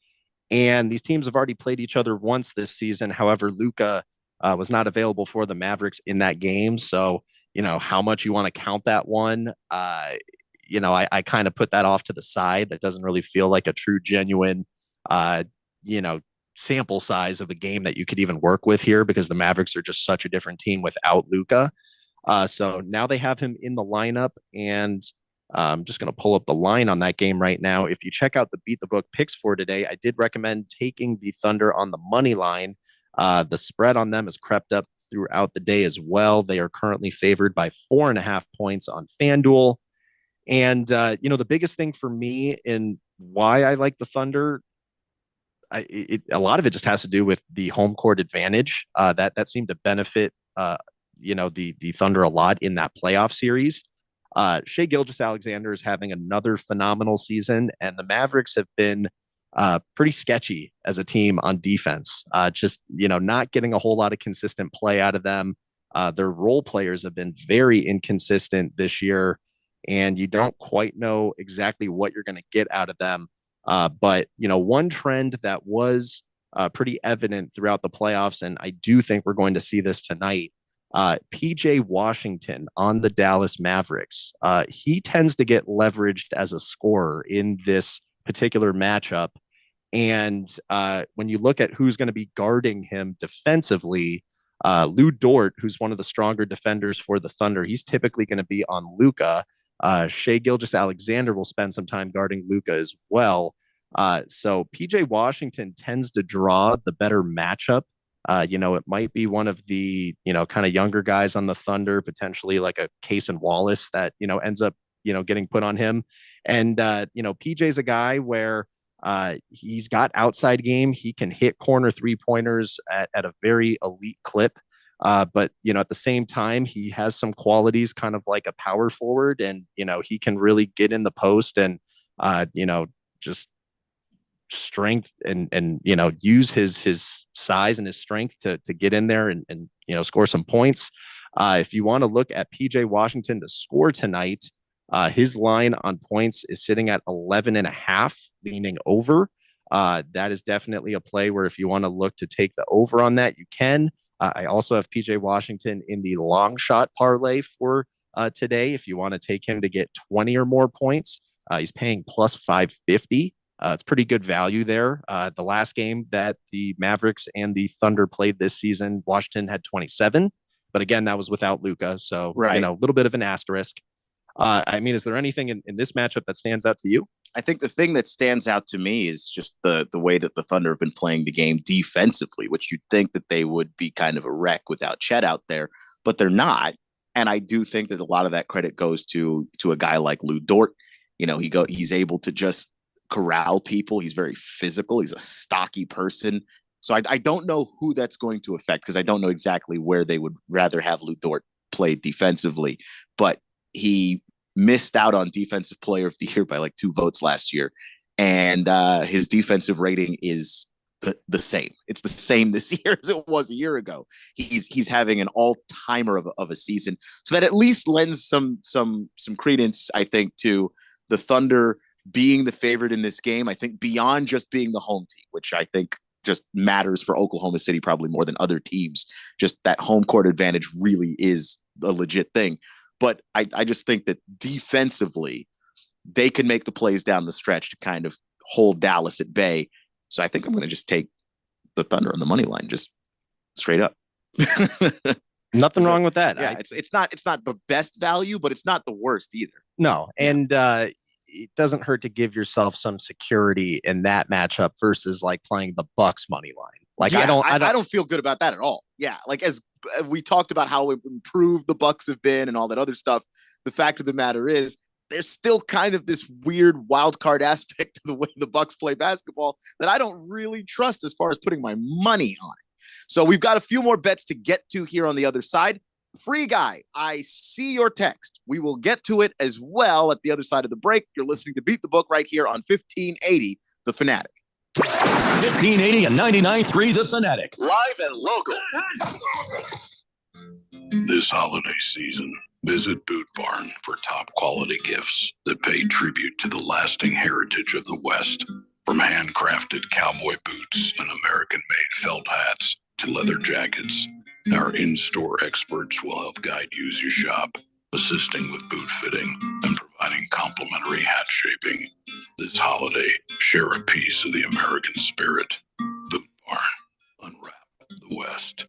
[SPEAKER 11] and these teams have already played each other once this season. However, Luka was not available for the Mavericks in that game, so how much you want to count that one. I kind of put that off to the side. That doesn't really feel like a true, genuine, sample size of a game that you could even work with here, because the Mavericks are just such a different team without Luka. So now they have him in the lineup, and I'm just going to pull up the line on that game right now. If you check out the Beat the Book picks for today, I did recommend taking the Thunder on the money line. The spread on them has crept up throughout the day as well. They are currently favored by 4.5 points on FanDuel. And, the biggest thing for me in why I like the Thunder, a lot of it just has to do with the home court advantage. That seemed to benefit, the Thunder a lot in that playoff series. Shai Gilgeous-Alexander is having another phenomenal season, and the Mavericks have been pretty sketchy as a team on defense. Not getting a whole lot of consistent play out of them. Their role players have been very inconsistent this year, and you don't quite know exactly what you're going to get out of them. But one trend that was pretty evident throughout the playoffs, and I do think we're going to see this tonight, PJ Washington on the Dallas Mavericks. He tends to get leveraged as a scorer in this particular matchup. And when you look at who's going to be guarding him defensively, Lou Dort, who's one of the stronger defenders for the Thunder, he's typically going to be on Luka. Shai Gilgeous-Alexander will spend some time guarding Luka as well. So PJ Washington tends to draw the better matchup. It might be one of the, kind of younger guys on the Thunder, potentially like a Cason Wallace that, ends up, getting put on him. And, PJ's a guy where he's got outside game. He can hit corner 3-pointers at a very elite clip. But, at the same time, he has some qualities kind of like a power forward, and, he can really get in the post and, just strength and use his size and his strength to get in there and score some points. If you want to look at PJ Washington to score tonight, his line on points is sitting at 11.5, leaning over. That is definitely a play where if you want to look to take the over on that, you can. I also have PJ Washington in the long shot parlay for today. If you want to take him to get 20 or more points, he's paying plus 550. It's pretty good value there. The last game that the Mavericks and the Thunder played this season, Washington had 27, but again, that was without Luka. So,
[SPEAKER 12] right.
[SPEAKER 11] A little bit of an asterisk. Is there anything in this matchup that stands out to you?
[SPEAKER 12] I think the thing that stands out to me is just the way that the Thunder have been playing the game defensively, which you'd think that they would be kind of a wreck without Chet out there, but they're not. And I do think that a lot of that credit goes to a guy like Lou Dort. He's able to just corral people. He's very physical. He's a stocky person. So I don't know who that's going to affect, because I don't know exactly where they would rather have Lou Dort play defensively, but he missed out on Defensive Player of the Year by like 2 votes last year. And his defensive rating is the same. It's the same this year as it was a year ago. He's having an all-timer of a season. So that at least lends some credence, I think, to the Thunder being the favorite in this game. I think beyond just being the home team, which I think just matters for Oklahoma City probably more than other teams. Just that home court advantage really is a legit thing. But I just think that defensively, they can make the plays down the stretch to kind of hold Dallas at bay. So I think I'm going to just take the Thunder on the money line, just straight up.
[SPEAKER 11] Nothing wrong with that.
[SPEAKER 12] Yeah, it's not the best value, but it's not the worst either.
[SPEAKER 11] No, and it doesn't hurt to give yourself some security in that matchup versus like playing the Bucks money line. Like
[SPEAKER 12] Yeah,
[SPEAKER 11] I
[SPEAKER 12] don't feel good about that at all. Yeah, like as we talked about how improved the Bucks have been and all that other stuff. The fact of the matter is, there's still kind of this weird wild card aspect to the way the Bucks play basketball that I don't really trust as far as putting my money on it. So we've got a few more bets to get to here on the other side. Free Guy, I see your text. We will get to it as well at the other side of the break. You're listening to Beat the Book right here on 1580 The Fanatic.
[SPEAKER 20] 1580 and 99.3 The Fanatic.
[SPEAKER 9] Live and local.
[SPEAKER 21] This holiday season, visit Boot Barn for top quality gifts that pay tribute to the lasting heritage of the West. From handcrafted cowboy boots and American-made felt hats to leather jackets, our in-store experts will help guide you as you shop, assisting with boot fitting and providing complimentary hat shaping. This holiday, share a piece of the American spirit. Boot Barn. Unwrap the West.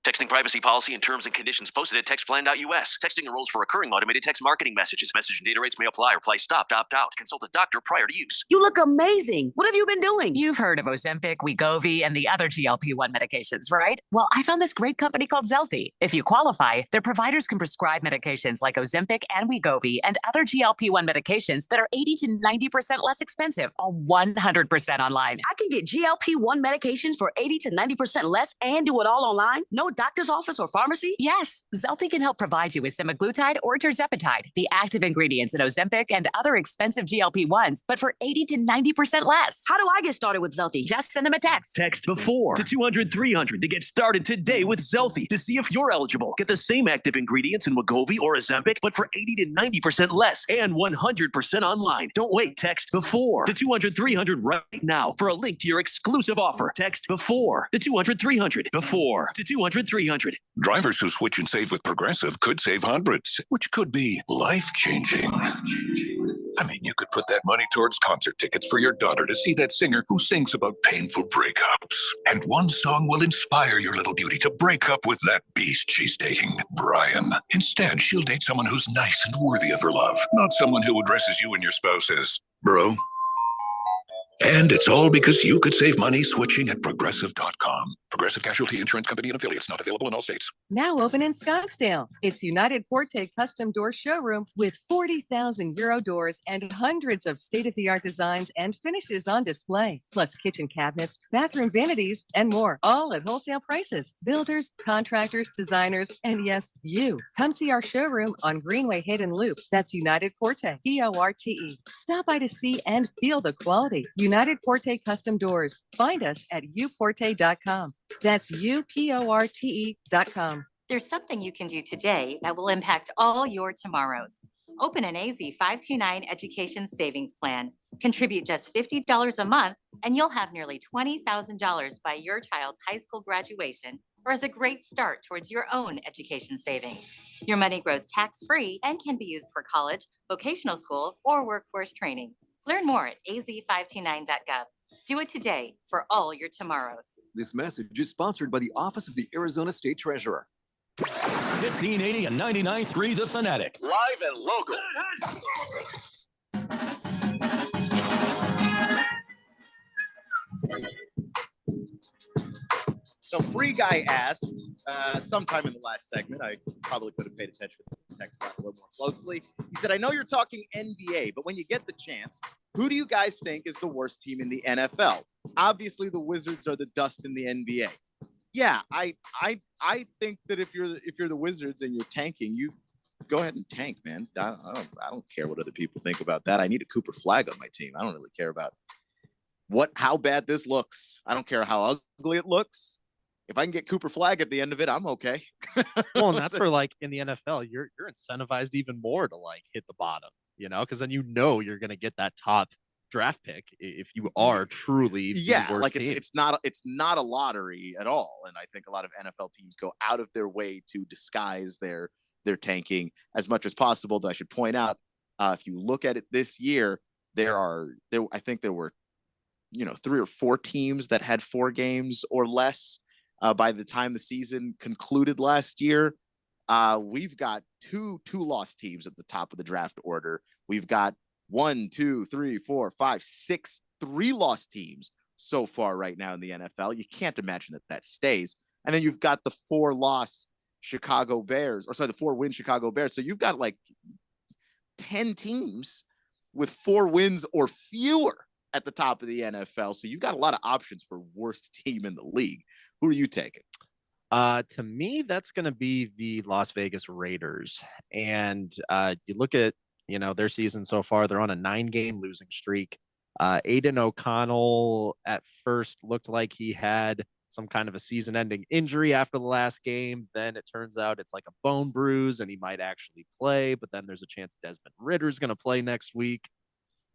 [SPEAKER 1] Texting privacy policy and terms and conditions posted at textplan.us. Texting enrolls for recurring automated text marketing messages. Message and data rates may apply. Reply stop, opt out. Consult a doctor prior to use.
[SPEAKER 16] You look amazing. What have you been doing?
[SPEAKER 3] You've heard of Ozempic, Wegovy, and the other GLP-1 medications, right? Well, I found this great company called Zelfie. If you qualify, their providers can prescribe medications like Ozempic and Wegovy and other GLP-1 medications that are 80 to 90% less expensive, all 100% online.
[SPEAKER 16] I can get GLP-1 medications for 80 to 90% less and do it all online? No doctor's office or pharmacy?
[SPEAKER 3] Yes, Zelfie can help provide you with semaglutide or tirzepatide, the active ingredients in Ozempic and other expensive GLP-1s, but for 80 to 90% less.
[SPEAKER 16] How do I get started with Zelfie?
[SPEAKER 3] Just send them a text.
[SPEAKER 1] Text BEFORE to 200-300 to get started today with Zelfie to see if you're eligible. Get the same active ingredients in Wegovy or Ozempic, but for 80 to 90% less and 100% online. Don't wait. Text BEFORE to 200-300 right now for a link to your exclusive offer. Text BEFORE to 200-300. BEFORE to 200-300.
[SPEAKER 20] Drivers who switch and save with Progressive could save hundreds, which could be life-changing. I mean, you could put that money towards concert tickets for your daughter to see that singer who sings about painful breakups. And one song will inspire your little beauty to break up with that beast she's dating, Brian. Instead, she'll date someone who's nice and worthy of her love, not someone who addresses you and your spouse as bro. And it's all because you could save money switching at Progressive.com. Progressive Casualty Insurance Company and affiliates, not available in all states.
[SPEAKER 6] Now open in Scottsdale. It's United Forte Custom Door Showroom with 40,000 Euro doors and hundreds of state-of-the-art designs and finishes on display, plus kitchen cabinets, bathroom vanities, and more, all at wholesale prices. Builders, contractors, designers, and yes, you. Come see our showroom on Greenway Hayden Loop. That's United Forte, P-O-R-T-E. Stop by to see and feel the quality. United Forte Custom Doors. Find us at uporte.com. That's uporte.com.
[SPEAKER 22] There's something you can do today that will impact all your tomorrows. Open an AZ 529 Education Savings Plan. Contribute just $50 a month, and you'll have nearly $20,000 by your child's high school graduation, or as a great start towards your own education savings. Your money grows tax-free and can be used for college, vocational school, or workforce training. Learn more at az529.gov. Do it today for all your tomorrows.
[SPEAKER 23] This message is sponsored by the Office of the Arizona State Treasurer.
[SPEAKER 20] 1580 and 99.3 The Fanatic.
[SPEAKER 9] Live and local.
[SPEAKER 12] So Free Guy asked sometime in the last segment, I probably could have paid attention to the text line a little more closely. He said, I know you're talking NBA, but when you get the chance, who do you guys think is the worst team in the NFL? Obviously, the Wizards are the dust in the NBA. Yeah, I think that if you're the Wizards and you're tanking, you go ahead and tank, man. I don't care what other people think about that. I need a Cooper Flag on my team. I don't really care about how bad this looks. I don't care how ugly it looks. If I can get Cooper Flag at the end of it, I'm okay.
[SPEAKER 11] Well, and that's where, like, in the NFL, you're incentivized even more to, like, hit the bottom, because then you're going to get that top draft pick if you are truly the worst
[SPEAKER 12] like
[SPEAKER 11] team.
[SPEAKER 12] it's not a lottery at all. And I think a lot of NFL teams go out of their way to disguise their tanking as much as possible. Though I should point out, if you look at it this year, I think there were 3 or 4 teams that had 4 games or less by the time the season concluded last year. We've got two loss teams at the top of the draft order. We've got 1, 2, 3, 4, 5, 6 3-loss teams so far right now in the NFL. You can't imagine that that stays. And then you've got the 4-loss Chicago Bears, or sorry, the 4-win Chicago Bears. So you've got like 10 teams with 4 wins or fewer at the top of the NFL. So you've got a lot of options for worst team in the league. Who are you taking?
[SPEAKER 11] To me, that's going to be the Las Vegas Raiders. And you look at, their season so far, they're on a 9-game losing streak. Aiden O'Connell at first looked like he had some kind of a season-ending injury after the last game. Then it turns out it's like a bone bruise and he might actually play, but then there's a chance Desmond Ritter's going to play next week.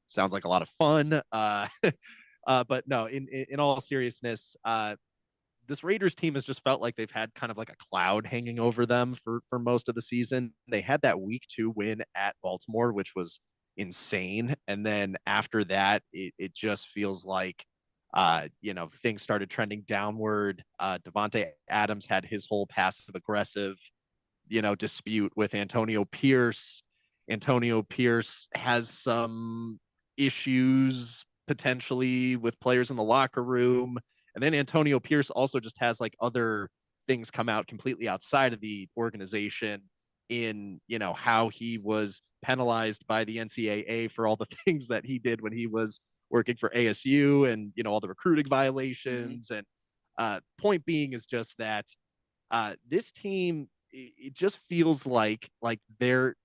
[SPEAKER 11] Sounds like a lot of fun. But no, in all seriousness, this Raiders team has just felt like they've had kind of like a cloud hanging over them for most of the season. They had that week 2 win at Baltimore, which was insane. And then after that, it just feels like, things started trending downward. Devontae Adams had his whole passive aggressive, dispute with Antonio Pierce. Antonio Pierce has some issues potentially with players in the locker room. And then Antonio Pierce also just has like other things come out completely outside of the organization in, how he was penalized by the NCAA for all the things that he did when he was working for ASU and, all the recruiting violations. And point being is just that this team, it just feels like they're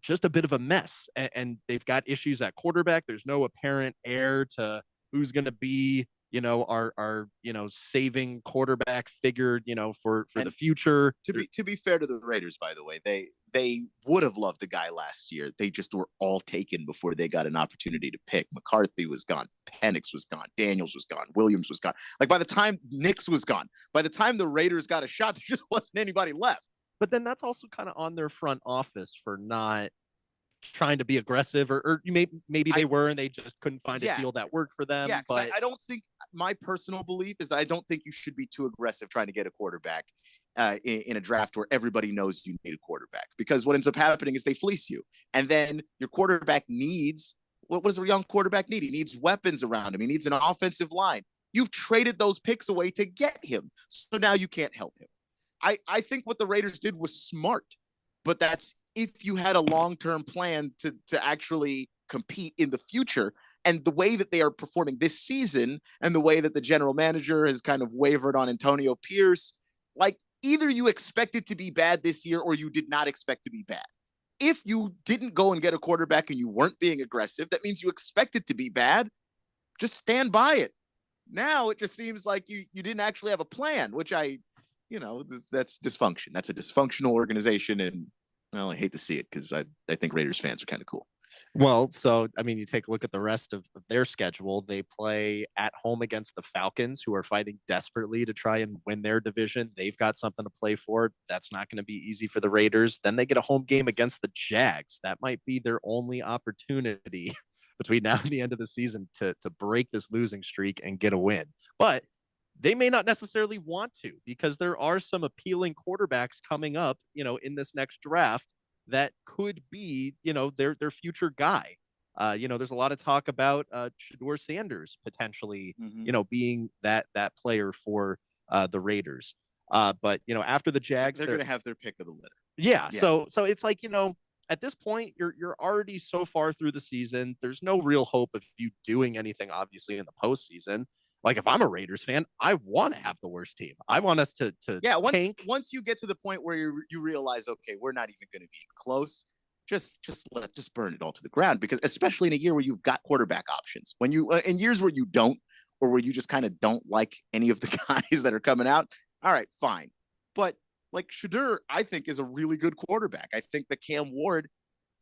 [SPEAKER 11] just a bit of a mess, and they've got issues at quarterback. There's no apparent heir to who's going to be, our saving quarterback figure, for the future.
[SPEAKER 12] To be fair to the Raiders, by the way, they would have loved the guy last year. They just were all taken before they got an opportunity to pick. McCarthy was gone. Penix was gone. Daniels was gone. Williams was gone. Like by the time Nix was gone, by the time the Raiders got a shot, there just wasn't anybody left.
[SPEAKER 11] But then that's also kind of on their front office for not trying to be aggressive, or maybe they were and they just couldn't find a deal that worked for them.
[SPEAKER 12] Yeah,
[SPEAKER 11] but
[SPEAKER 12] I don't think, my personal belief is that I don't think you should be too aggressive trying to get a quarterback in a draft where everybody knows you need a quarterback, because what ends up happening is they fleece you, and then your quarterback needs, what does a young quarterback need? He needs weapons around him. He needs an offensive line. You've traded those picks away to get him, so now you can't help him. I think what the Raiders did was smart, but that's if you had a long-term plan to actually compete in the future. And the way that they are performing this season and the way that the general manager has kind of wavered on Antonio Pierce, like either you expect it to be bad this year or you did not expect to be bad. If you didn't go and get a quarterback and you weren't being aggressive, that means you expect it to be bad. Just stand by it. Now it just seems like you didn't actually have a plan, which that's dysfunction. That's a dysfunctional organization, and well, I hate to see it because I think Raiders fans are kind of cool.
[SPEAKER 11] Well, so, you take a look at the rest of their schedule. They play at home against the Falcons, who are fighting desperately to try and win their division. They've got something to play for. That's not going to be easy for the Raiders. Then they get a home game against the Jags. That might be their only opportunity between now and the end of the season to break this losing streak and get a win. But they may not necessarily want to, because there are some appealing quarterbacks coming up, in this next draft that could be, their future guy. There's a lot of talk about Shedeur Sanders potentially, being that player for the Raiders. But after the Jags,
[SPEAKER 12] they're going to have their pick of the litter.
[SPEAKER 11] Yeah. So it's like, at this point, you're already so far through the season. There's no real hope of you doing anything, obviously, in the postseason. Like, if I'm a Raiders fan, I want to have the worst team. I want us to tank.
[SPEAKER 12] Once you get to the point where you realize, okay, we're not even going to be close, just burn it all to the ground. Because especially in a year where you've got quarterback options, when you in years where you don't, or where you just kind of don't like any of the guys that are coming out, all right, fine. But like Shedeur, I think, is a really good quarterback. I think that Cam Ward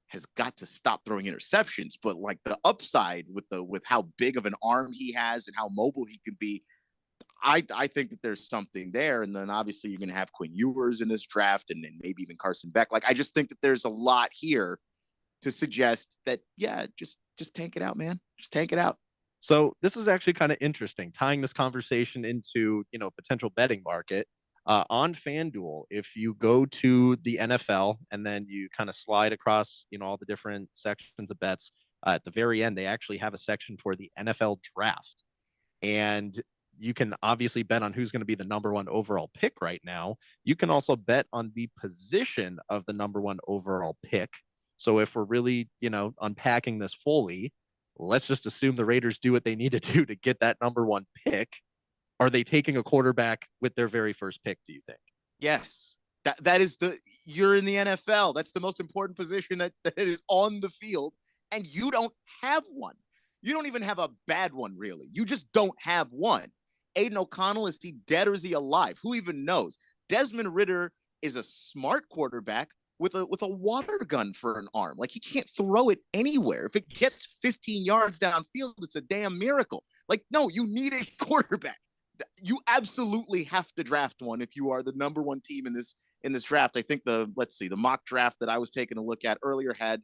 [SPEAKER 12] has got to stop throwing interceptions, but like the upside with how big of an arm he has and how mobile he can be, I think that there's something there. And then obviously you're going to have Quinn Ewers in this draft, and then maybe even Carson Beck. Like, I just think that there's a lot here to suggest that, yeah, just tank it out, man. Just tank it out.
[SPEAKER 11] So this is actually kind of interesting, tying this conversation into, potential betting market. On FanDuel, if you go to the NFL and then you kind of slide across, all the different sections of bets, at the very end, they actually have a section for the NFL draft. And you can obviously bet on who's going to be the number one overall pick right now. You can also bet on the position of the number one overall pick. So if we're really, unpacking this fully, let's just assume the Raiders do what they need to do to get that number one pick. Are they taking a quarterback with their very first pick, do you think?
[SPEAKER 12] Yes. That is you're in the NFL. That's the most important position that is on the field. And you don't have one. You don't even have a bad one, really. You just don't have one. Aiden O'Connell, is he dead or is he alive? Who even knows? Desmond Ridder is a smart quarterback with a water gun for an arm. Like, he can't throw it anywhere. If it gets 15 yards downfield, it's a damn miracle. Like, no, you need a quarterback. You absolutely have to draft one if you are the number one team in this draft. I think the mock draft that I was taking a look at earlier had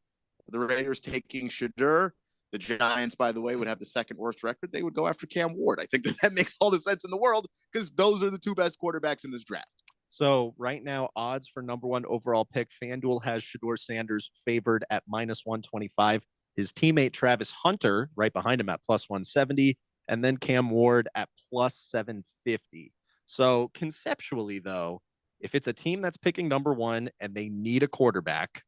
[SPEAKER 12] the Raiders taking Shedeur. The Giants, by the way, would have the second worst record. They would go after Cam Ward. I think that makes all the sense in the world because those are the two best quarterbacks in this draft.
[SPEAKER 11] So right now, odds for number one overall pick, FanDuel has Shedeur Sanders favored at -125. His teammate Travis Hunter right behind him at +170, and then Cam Ward at +750. So conceptually, though, if it's a team that's picking number one and they need a quarterback,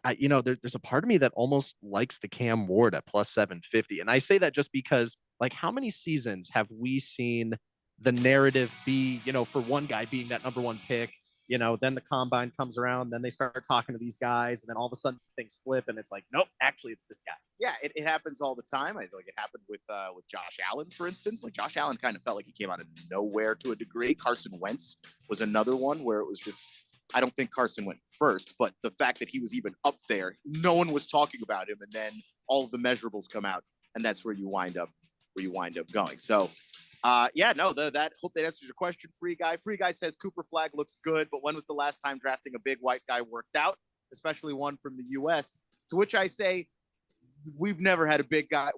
[SPEAKER 11] there's a part of me that almost likes the Cam Ward at +750. And I say that just because, like, how many seasons have we seen the narrative be, for one guy being that number one pick, then the combine comes around, then they start talking to these guys, and then all of a sudden things flip and it's like, nope, actually it's this guy.
[SPEAKER 12] Yeah, it happens all the time. I feel like it happened with Josh Allen, for instance. Like, Josh Allen kind of felt like he came out of nowhere to a degree. Carson Wentz was another one where it was just, I don't think Carson went first, but the fact that he was even up there, no one was talking about him, and then all of the measurables come out, and that's where you wind up going. So, hope that answers your question, Free Guy. Free Guy says Cooper Flagg looks good, but when was the last time drafting a big white guy worked out, especially one from the U.S.? To which I say, we've never had a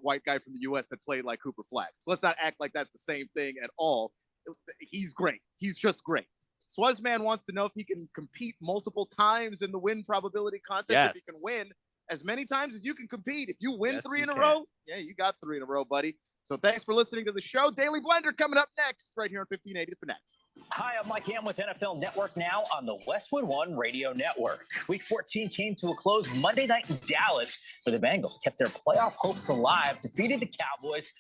[SPEAKER 12] white guy from the U.S. that played like Cooper Flagg. So let's not act like that's the same thing at all. He's great. He's just great. Swazman wants to know if he can compete multiple times in the win probability contest.
[SPEAKER 11] Yes.
[SPEAKER 12] If he can win as many times as you can compete. If you win
[SPEAKER 11] Yes,
[SPEAKER 12] 3 in
[SPEAKER 11] you
[SPEAKER 12] a
[SPEAKER 11] can.
[SPEAKER 12] row, yeah, you got 3 in a row, buddy. So thanks for listening to the show. Daily Blender coming up next, right here on 1580 The Fanatic.
[SPEAKER 2] Hi, I'm Mike Ham with NFL Network Now on the Westwood One Radio Network. Week 14 came to a close Monday night in Dallas, where the Bengals kept their playoff hopes alive, defeated the Cowboys